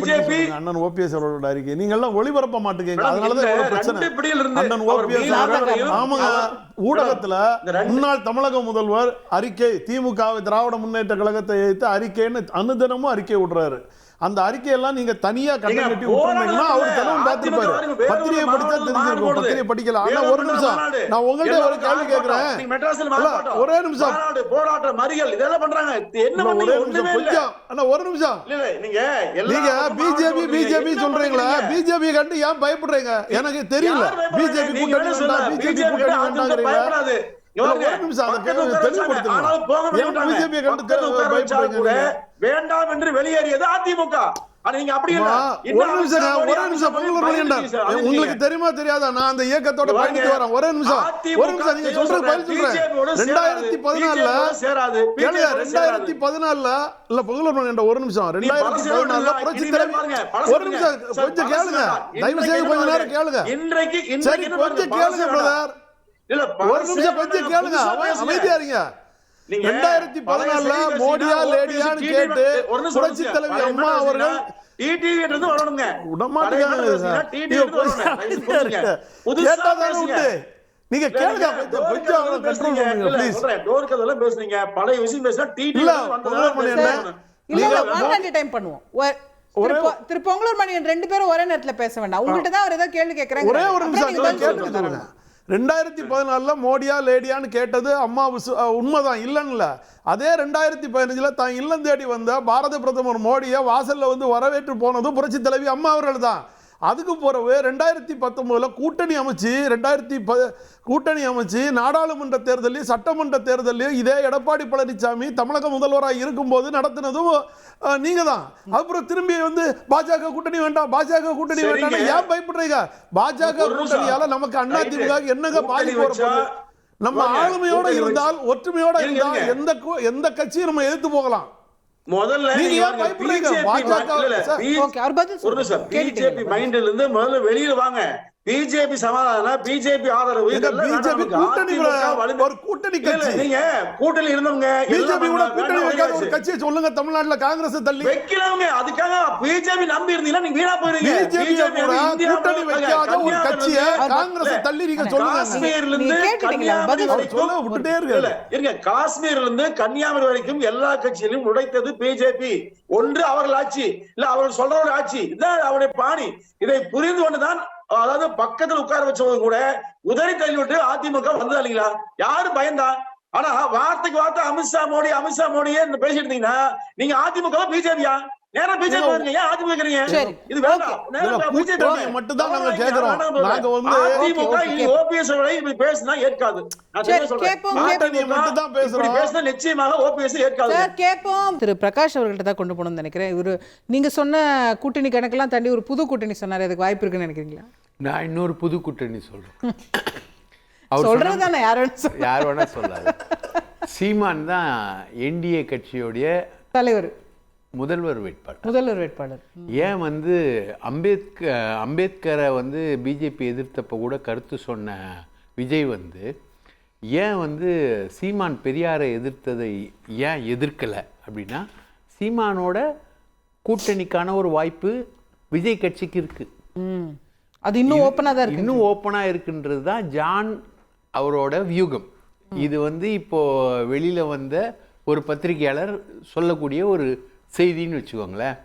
அண்ணன் ஓபிஎஸ் அவர்களோட அறிக்கை நீங்க எல்லாம் ஒளிபரப்ப மாட்டேங்க. அதனாலதான் பிரச்சனை. அண்ணன் ஓபிஎஸ் ஆமாங்க, ஊடகத்துல முன்னாள் தமிழக முதல்வர் அறிக்கை, திமுக திராவிட முன்னேற்ற கழகத்தை எதிர்த்து அறிக்கைன்னு அனுதினமும் அறிக்கை விடுறாரு. அந்த அறிக்கையெல்லாம் நீங்க தனியா கட்டி கட்டி விட்டுருந்தீங்கன்னா அவர் தினமும் பார்த்திருப்பாரு. பத்திரிகை படிச்சா தெரிஞ்சிருக்கும். பத்திரிகை படிக்கலாம். ஆனா ஒரு நிமிஷம் நான் உங்கள்கிட்ட ஒரு கேள்வி கேட்கிறேன். ஒரே நிமிஷம் போராட்ட மறியல் இதெல்லாம் பண்றாங்க. என்ன ஒரே நிமிஷம் கொஞ்சம் அண்ணா ஒரு நிமிஷம். நீங்க பிஜேபி சொல்றீங்களா? பிஜேபி கண்டு ஏன் பயப்படுறீங்க? எனக்கு தெரியல. பிஜேபி கூட்டணி வேண்டாம், பிஜேபி கூட்டணி வேண்டாங்கிறீங்க. வேண்டாம் என்று வெளியேறியது அதிமுக. உங்களுக்கு தெரியுமா தெரியாதா? நான் அந்த இயக்கத்தோட பயணித்து வரேன். ஒரே நிமிஷம் நீங்க சொல்றது பதில் சொல்றேன். 2014 இல்ல புகழூர் என்ற ஒரு நிமிஷம் 2014 புரட்சி தலைவி ஒரு நிமிஷம் கொஞ்சம் கேளுங்க. தயவு செய்து கொஞ்ச நேரம் கேளுங்க. சரி கொஞ்சம் கேளுங்க பிரதர். ஒரு நிமிஷம் கொஞ்சம் கேளுங்க. அமைதியா இருங்க. 2014 மோடியா லேடியான்னு கேட்டு புரட்சி தலைவி அம்மா அவர்கள் நீங்க கேளுங்க. பேசுறீங்க பழைய விஷயம் பேசுனா திருப்பொங்கலூர் மணியன் 2 பேரும் ஒரே நேரத்துல பேச வேண்டாம். உங்கள்கிட்ட தான் அவர் ஏதோ கேள்வி கேட்கறாங்க. ஒரே ஒரு நிமிஷம் 2014 மோடியா லேடியான்னு கேட்டது அம்மா உண்மைதான், இல்லைன்னு. அதே 2015 தான் இல்லம் தேடி வந்த பாரத பிரதமர் மோடியை வாசல்ல வந்து வரவேற்று போனதும் புரட்சி தலைவி அம்மா அவர்கள் தான். அதுக்கு பிறகு 2019 கூட்டணி அமைச்சு நாடாளுமன்ற தேர்தலையும் சட்டமன்ற தேர்தலையும் இதே எடப்பாடி பழனிசாமி தமிழக முதல்வராக இருக்கும்போது நடத்தினதும் நீங்க தான். அப்புறம் திரும்பி வந்து பாஜக கூட்டணி வேண்டாம் ஏன் பயப்படுறீங்க? பாஜக கூட்டணியால நமக்கு அதிமுக என்னங்க பாதிப்பு வரப்போகுது? நம்ம ஆளுமையோட இருந்தால், ஒற்றுமையோட இருந்தால் எந்த கட்சியும் நம்ம எதிர்த்து போகலாம். முதல்ல பிஜேபி மைண்ட்ல இருந்து முதல்ல வெளியில வாங்க. பிஜேபி சமாதானம், பிஜேபி ஆதரவு, பிஜேபி கூட்டணி ஒரு கூட்டணி கட்சி. நீங்க கூட்டணி இருந்தவங்க பிஜேபி கூட கூட்டணி வைக்காத ஒரு கட்சியை சொல்லுங்க. தமிழ்நாட்டுல காங்கிரஸ் தள்ளி வைக்கலவங்க. அதுக்காக பிஜேபி நம்பி இருந்தீங்கன்னா நீங்க வீணா போயிருவீங்க. பிஜேபி கூட கூட்டணி வைக்காத ஒரு கட்சியை காங்கிரஸ் தள்ளி நீங்க சொல்லுங்க. காஷ்மீர்ல இருந்து கன்னியாகுமரி சொல்ல விட்டுட்டே இருங்க. காஷ்மீர்ல இருந்து கன்னியாகுமரி வரைக்கும் எல்லா கட்சியிலும் உடைத்தது பிஜேபி. ஒன்று அவர்கள் ஆட்சி, இல்ல அவர்கள் சொல்ற ஒரு ஆட்சி. இதான் அவருடைய பாணி. இதை புரிந்து கொண்டுதான், அதாவது பக்கத்துல உட்கார வச்சவங்க கூட உதறி தள்ளி விட்டு அதிமுக வந்ததா இல்லைங்களா? யாரு பயந்தா? ஆனா வார்த்தைக்கு வார்த்தை அமித்ஷா மோடியே பேசிட்டு இருந்தீங்கன்னா நீங்க அதிமுக பிஜேபியா? நேரா பிஜேபி வருங்க. ஏன் அதிமுக இருக்கீங்க? இது வேண்டாம். மட்டும் தான் நாங்க கேக்குறோம். நாங்க வந்து அதிமுக ஓபிஎஸ் இப்படி பேசினா ஏற்காது. நிச்சயமாக ஓபிஎஸ் ஏற்காது. கேட்போம். திரு பிரகாஷ் அவர்கள்ட்ட தான் கொண்டு போகணும்னு நினைக்கிறேன். இவரு நீங்க சொன்ன கூட்டணி கணக்கெல்லாம் தாண்டி ஒரு புது கூட்டணி சொன்னாரு. அதுக்கு வாய்ப்பு இருக்குன்னு நினைக்கிறீங்களா? நான் இன்னொரு புது கூட்டணி சொல்றேன். சொல்றது தானே, யார் வேணா சொல்லாது. சீமான் தான் என்டிஏ கட்சியோடைய தலைவர், முதல்வர் வேட்பாளர். ஏன் வந்து அம்பேத்கரை வந்து பிஜேபி எதிர்த்தப்ப கூட கருத்து சொன்ன விஜய் வந்து ஏன் வந்து சீமான் பெரியாரை எதிர்த்ததை ஏன் எதிர்க்கலை அப்படின்னா, சீமானோட கூட்டணிக்கான ஒரு வாய்ப்பு விஜய் கட்சிக்கு இருக்கு. அது இன்னும் ஓப்பனாக தான் இருக்கு. இன்னும் ஓப்பனாக இருக்குன்றது தான் ஜான் அவரோட வியூகம். இது வந்து இப்போ வெளியில வந்த ஒரு பத்திரிகையாளர் சொல்லக்கூடிய ஒரு செய்தின்னு வச்சுக்கோங்களேன்.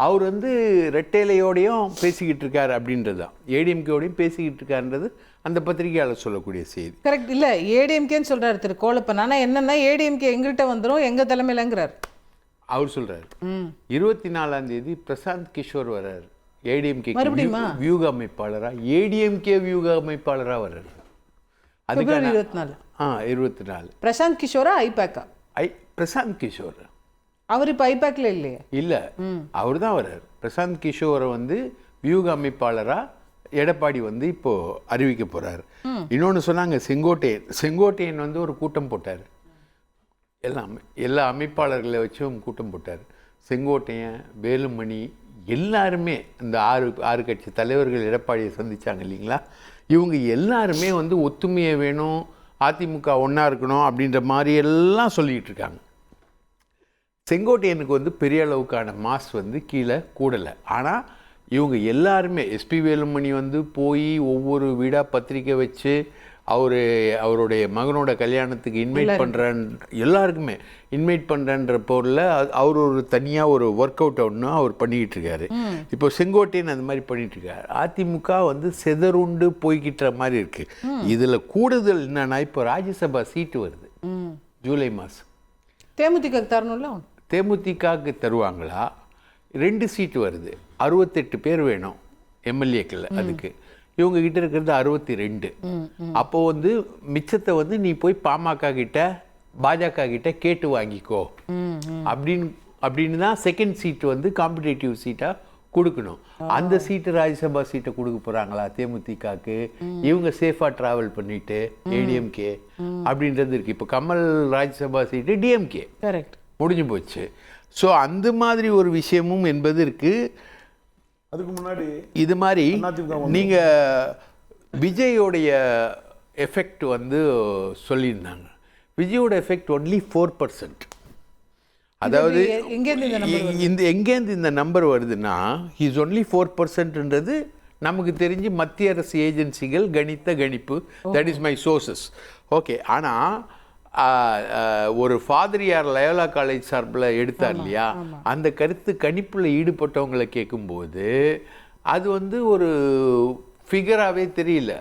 அவர் வந்து ரெட்டேலையோடையும் பேசிக்கிட்டு இருக்காரு அப்படின்றது தான், ஏடிஎம்கேயோடையும் பேசிக்கிட்டு இருக்காருன்றது அந்த பத்திரிகையாளர் சொல்லக்கூடிய செய்தி. கரெக்ட். இல்லை, ஏடிஎம்கேன்னு சொல்றாரு திரு கோலப்பன். ஆனால் என்னன்னா ஏடிஎம்கே எங்கள்கிட்ட வந்துடும், எங்க தலைமையிலங்கிறார் அவர் சொல்றாரு. 24ஆம் தேதி பிரசாந்த் கிஷோர் வர்றாரு, ஏடிஎம்கே வியூக அமைப்பாளரா, ஏடிஎம்கே வியூக அமைப்பாளரா வர்றாரு. அதுக்கான 24 பிரசாந்த் கிஷோரா ஐபேக்கா? பிரசாந்த் கிஷோர். அவர் இப்போ ஐபேக்ல இல்லையே? இல்லை, அவர் தான் வர்றாரு. பிரசாந்த் கிஷோரை வந்து வியூக அமைப்பாளரா எடப்பாடி வந்து இப்போ அறிவிக்க போறாரு. இன்னொன்று சொன்னாங்க, செங்கோட்டையன் வந்து ஒரு கூட்டம் போட்டார். எல்லா அமைப்பாளர்களை வச்சும் கூட்டம் போட்டார். செங்கோட்டையன், வேலுமணி எல்லாருமே இந்த ஆறு கட்சி தலைவர்கள் எடப்பாடியை சந்திச்சாங்க இல்லைங்களா? இவங்க எல்லாருமே வந்து ஒத்துமையை வேணும், அதிமுக ஒன்றா இருக்கணும் அப்படின்ற மாதிரி எல்லாம் சொல்லிகிட்டு இருக்காங்க. செங்கோட்டையனுக்கு வந்து பெரிய அளவுக்கான மாஸ் வந்து கீழே கூடலை. ஆனால் இவங்க எல்லாருமே, எஸ்பி வேலுமணி வந்து போய் ஒவ்வொரு வீடாக பத்திரிக்கை வச்சு அவருடைய மகனோட கல்யாணத்துக்கு இன்வைட் பண்ணுறேன், எல்லாருக்குமே இன்வைட் பண்ணுறேன்ற பொருளில் அவர் ஒரு தனியாக ஒரு ஒர்க் அவுட் ஒன்று அவர் பண்ணிக்கிட்டு இருக்காரு. இப்போ செங்கோட்டையன் அந்த மாதிரி பண்ணிட்டு இருக்காரு. அதிமுக வந்து செதறுண்டு போய்கிட்ட மாதிரி இருக்கு. இதில் கூடுதல் என்னன்னா, இப்போ ராஜ்யசபா சீட்டு வருது ஜூலை மாதம். தேமுதிக தரணும்ல? தேமுதிகவுக்கு தருவாங்களா? 2 சீட்டு வருது, 68 பேர் வேணும் எம்எல்ஏக்கள். அதுக்கு இவங்க கிட்ட இருக்கிறது 62. அப்போ வந்து மிச்சத்தை வந்து நீ போய் பாமக கிட்ட, பாஜக கிட்ட கேட்டு வாங்கிக்கோ அப்படின்னு தான் செகண்ட் சீட்டு வந்து காம்படிட்டிவ் சீட்டா கொடுக்கணும். அந்த சீட்டு ராஜ்யசபா சீட்டை கொடுக்க போறாங்களா தேமுதிகக்கு? இவங்க சேஃபா டிராவல் பண்ணிட்டு ஏடிஎம்கே அப்படின்றது இருக்கு. இப்போ கமல் ராஜ்யசபா சீட்டு டிஎம்கே முடிஞ்சு போச்சு. ஸோ அந்த மாதிரி ஒரு விஷயமும் என்பது இருக்கு. அதுக்கு முன்னாடி இது மாதிரி நீங்க விஜயோடைய எஃபெக்ட் வந்து சொல்லியிருந்தாங்க. விஜயோட எஃபெக்ட் ஒன்லி 4%. அதாவது எங்கேருந்து இந்த நம்பர் வருதுன்னா, இஸ் ஒன்லி 4%ன்றது நமக்கு தெரிஞ்சு மத்திய அரசு ஏஜென்சிகள் கணித்த கணிப்பு. That is my sources. Okay. ஆனால் ஒரு ஃபாதரியார் லயோலா காலேஜ் சார்பில் எடுத்தார் இல்லையா, அந்த கருத்து கணிப்பில் ஈடுபட்டவங்களை கேட்கும்போது அது வந்து ஒரு ஃபிகராகவே தெரியல.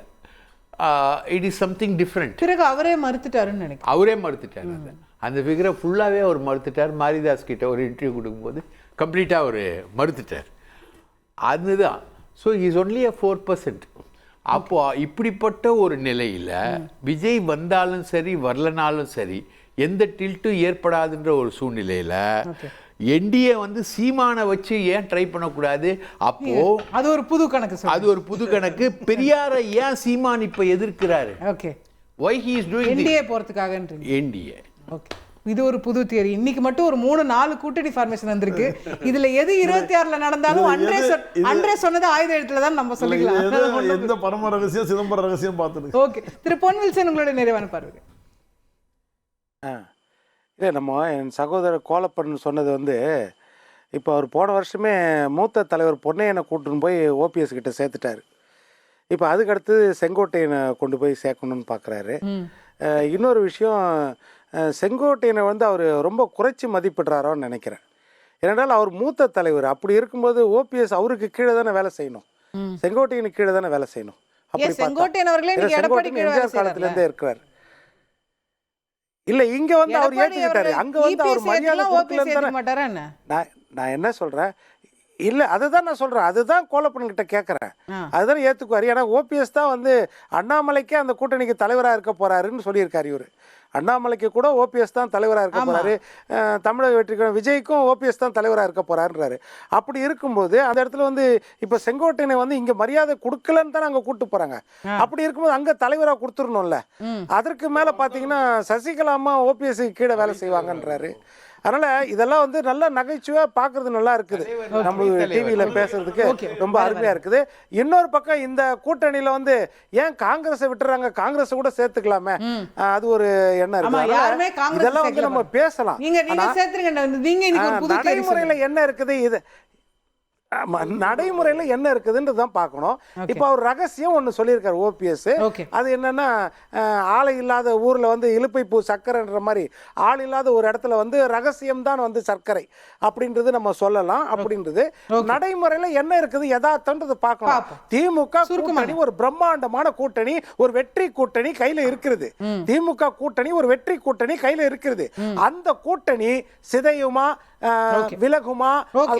It is something different. பிறகு அவரே மறுத்துட்டாருன்னு நினைக்கிறேன். அவரே மறுத்துட்டார். அந்த ஃபிகரை ஃபுல்லாகவே அவர் மறுத்துட்டார். மாரிதாஸ் கிட்ட ஒரு இன்டர்வியூ கொடுக்கும்போது கம்ப்ளீட்டாக அவர் மறுத்துட்டார். அதுதான். So is only a 4%. அப்போ இப்படிப்பட்ட ஒரு நிலையில் விஜய் வந்தாலும் சரி வரலனாலும் சரி எந்த டில்ட்டும் ஏற்படாதுன்ற ஒரு சூழ்நிலையில் என்டிஏ வந்து சீமானை வச்சு ஏன் ட்ரை பண்ணக்கூடாது? அப்போ அது ஒரு புது கணக்கு சார். அது ஒரு புது கணக்கு. பெரியாரை ஏன் சீமான் இப்போ எதிர்க்கிறாரு? Okay, why he is doing NDA போறதுக்காகன்றீங்க. என்டிஏ. ஓகே, இது ஒரு புது தியரி. இன்னைக்கு மட்டும் ஒரு 3-4 கூட்டணி ஃபார்மேஷன் வந்திருக்கு. இதுல எது 26ல நடந்தாலும் அன்றே சொன்னது ஆயுத எழுத்துல தான் நம்ம சொல்லிக்கலாம். எந்த பரம ரகசியம் சிதம்பர ரகசியம் பார்த்துட்டு. ஓகே, திரு பொன் வில்சன் உங்களுடைய நிறைவான பார்வை. இல்லை, நம்ம என் சகோதரர் கோலப்பன் சொன்னது வந்து இப்போ அவர் போன வருஷமே மூத்த தலைவர் பொன்னையனை கூட்டின்னு போய் ஓபிஎஸ் கிட்ட சேர்த்துட்டாரு. இப்போ அதுக்கடுத்து செங்கோட்டையனை கொண்டு போய் சேர்க்கணும்னு பார்க்குறாரு. இன்னொரு விஷயம், செங்கோட்டையனை வந்து அவர் ரொம்ப குறைச்சி மதிப்பிடுறாரோன்னு நினைக்கிறேன். ஏனென்றால் அவர் மூத்த தலைவர். அப்படி இருக்கும்போது ஓபிஎஸ் அவருக்கு கீழே தானே வேலை செய்யணும், செங்கோட்டையனுக்கு கீழே தானே வேலை செய்யணும். அப்படி செங்கோட்டையன் அவர்களே நீங்க எடப்பாடி எம்ஜிஆர் காலத்திலேருந்தே இருக்கிறார். இல்ல, இங்க வந்து அவர் ஏத்துக்கிட்டாரு, அங்க வந்து அவர் மரியாதை கொடுக்கலன்னு. நான் என்ன சொல்றேன், இல்ல அதுதான் நான் சொல்றேன், அதுதான் கோலப்பன் கிட்ட கேட்கறேன், அதுதான் ஏத்துக்குவாரு. ஏன்னா ஓபிஎஸ் தான் வந்து அண்ணாமலைக்கே அந்த கூட்டணிக்கு தலைவரா இருக்க போறாருன்னு சொல்லியிருக்காரு இவரு. அண்ணாமலைக்கு கூட ஓபிஎஸ் தான் தலைவராக இருக்க போறாரு, தமிழக வெற்றிக்கு விஜய்க்கும் ஓபிஎஸ் தான் தலைவராக இருக்க போறாருன்றாரு. அப்படி இருக்கும்போது அந்த இடத்துல வந்து இப்போ செங்கோட்டையனை வந்து இங்க மரியாதை கொடுக்கலன்னு தான் அங்கே கூட்டு போறாங்க. அப்படி இருக்கும்போது அங்க தலைவராக கொடுத்துடணும்ல. அதற்கு மேல பாத்தீங்கன்னா சசிகலா அம்மா ஓபிஎஸ் கீழே வேலை செய்வாங்கன்றாரு. அதனால இதெல்லாம் வந்து நல்ல நகைச்சுவையா பாக்குறது நல்லா இருக்குது, நம்ம டிவியில பேசுறதுக்கு ரொம்ப அருமையா இருக்குது. இன்னொரு பக்கம் இந்த கூட்டணியில வந்து ஏன் காங்கிரஸை விட்டுறாங்க, காங்கிரஸ் கூட சேர்த்துக்கலாமே, அது ஒரு எண்ணம் இருக்கு. இதெல்லாம் வந்து நம்ம பேசலாம். நடைமுறையில என்ன இருக்குது, இது நடைமுறையில என்ன இருக்குதுன்றதுதான் பார்க்கணும். இப்ப அவர் ரகசியம் ஒண்ணு சொல்லியிருக்காரு ஓபிஎஸ். அது என்னன்னா, ஆளை இல்லாத ஊர்ல வந்து இலுப்பை பூ சர்க்கரைன்ற மாதிரி ஆள் இல்லாத ஒரு இடத்துல வந்து ரகசியம் தான் வந்து சர்க்கரை அப்படின்றது நம்ம சொல்லலாம். அப்படின்றது நடைமுறையில என்ன இருக்குது யதார்த்தம்ன்றது பார்க்கணும். திமுக கூட்டணி ஒரு பிரம்மாண்டமான கூட்டணி, ஒரு வெற்றி கூட்டணி கையில இருக்கிறது. திமுக கூட்டணி ஒரு வெற்றி கூட்டணி கையில இருக்கிறது. அந்த கூட்டணி சிதையுமா, விலகுமா,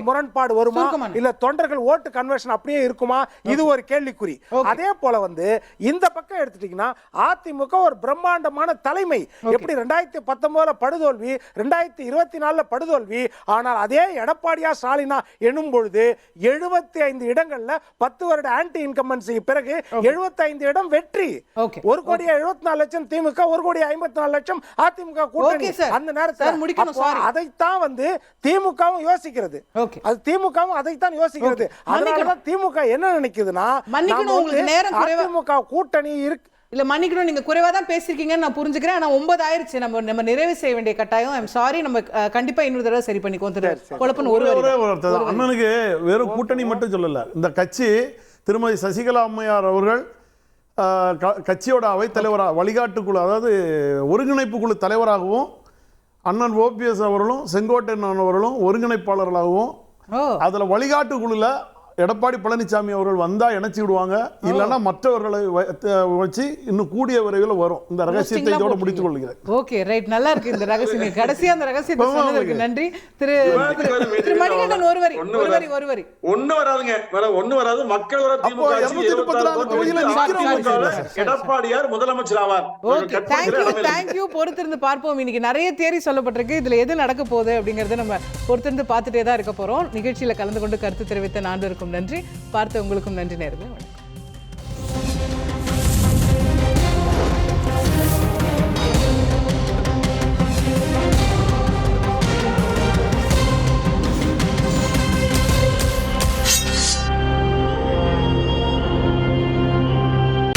முரண்பாடு வருமா, இல்ல தொண்டர்கள் ஓட்டு கன்வர்ஷன் அப்படியே இருக்குமா, இது ஒரு கேள்விக்குறி. அதே போல வந்து இந்த பக்கம் எடுத்துட்டீங்கன்னா அதிமுக ஒரு பிரம்மாண்டமான தலைமை. எப்படி 2019 படுதோல்வி, 2024 படுதோல்வி, ஆனால் அதே எடப்பாடியா ஸ்டாலினா எனும் பொழுது 75 இடங்கள்ல 10 வருட ஆன்டி இன்கம்பன்சி பிறகு 75 இடம் வெற்றி. 1,74,00,000 திமுக, 1,54,00,000 அதிமுக கூட்டணி. அந்த நேரத்தில் அதைத்தான் வந்து திமுகவும் யோசிக்கிறது. அது திமுகவும் அதைத்தான் யோசிக்கிறது. அதனாலதான் திமுக என்ன நினைக்குதுன்னா, அதிமுக கூட்டணி இருக்கு. இல்ல மன்னிக்கணும், நீங்க குறைவா தான் பேசிருக்கீங்கன்னு நான் புரிஞ்சுக்கிறேன். ஆனா 9 ஆயிருச்சு, நம்ம நிறைவு செய்ய வேண்டிய கட்டாயம். ஐம் சாரி, நம்ம கண்டிப்பா இன்னொரு தடவை சரி பண்ணிக்கோம். குழப்பம் அண்ணனுக்கு வெறும் கூட்டணி மட்டும் சொல்லல, இந்த கட்சி திருமதி சசிகலா அம்மையார் அவர்கள் கட்சியோட அவைத்தலைவராக, வழிகாட்டு குழு, அதாவது ஒருங்கிணைப்பு குழு தலைவராகவும், அண்ணன் ஓபிஎஸ் அவர்களும் செங்கோட்டையன் அவர்களும் ஒருங்கிணைப்பாளர்களாகவும், அதுல வழிகாட்டு குழுல எடப்பாடி பழனிசாமி அவர்கள் வந்தா இணைச்சி விடுவாங்க, இல்லைன்னா மற்றவர்களை வச்சு இன்னும் கூடிய விரைவில் வரும். இந்த ரகசியத்தை இதோட முடித்துக் கொள்கிறேன். ஓகே, ரைட், நல்லா இருக்கு இந்த ரகசியம். கடைசியா அந்த ரகசியத்தை சொன்னதற்கு நன்றி. திரு மணிகண்டன் ஒரு வரி ஒண்ணு வராதுங்க, ஒண்ணு வராது. மக்கள் வர எடப்பாடியார் முதலமைச்சர் ஆவார். Okay, thank you. பொறுத்திருந்து பார்ப்போம். இன்னைக்கு நிறைய தியரி சொல்லப்பட்டிருக்கு. இதுல எது நடக்க போகுது அப்படிங்கறத நம்ம பொறுத்திருந்து பார்த்துட்டே தான் இருக்க போறோம். நிகழ்ச்சியில கலந்து கொண்டு கருத்து தெரிவித்த நான் நன்றி. பார்த்த உங்களுக்கும் நன்றி நேயர்களே.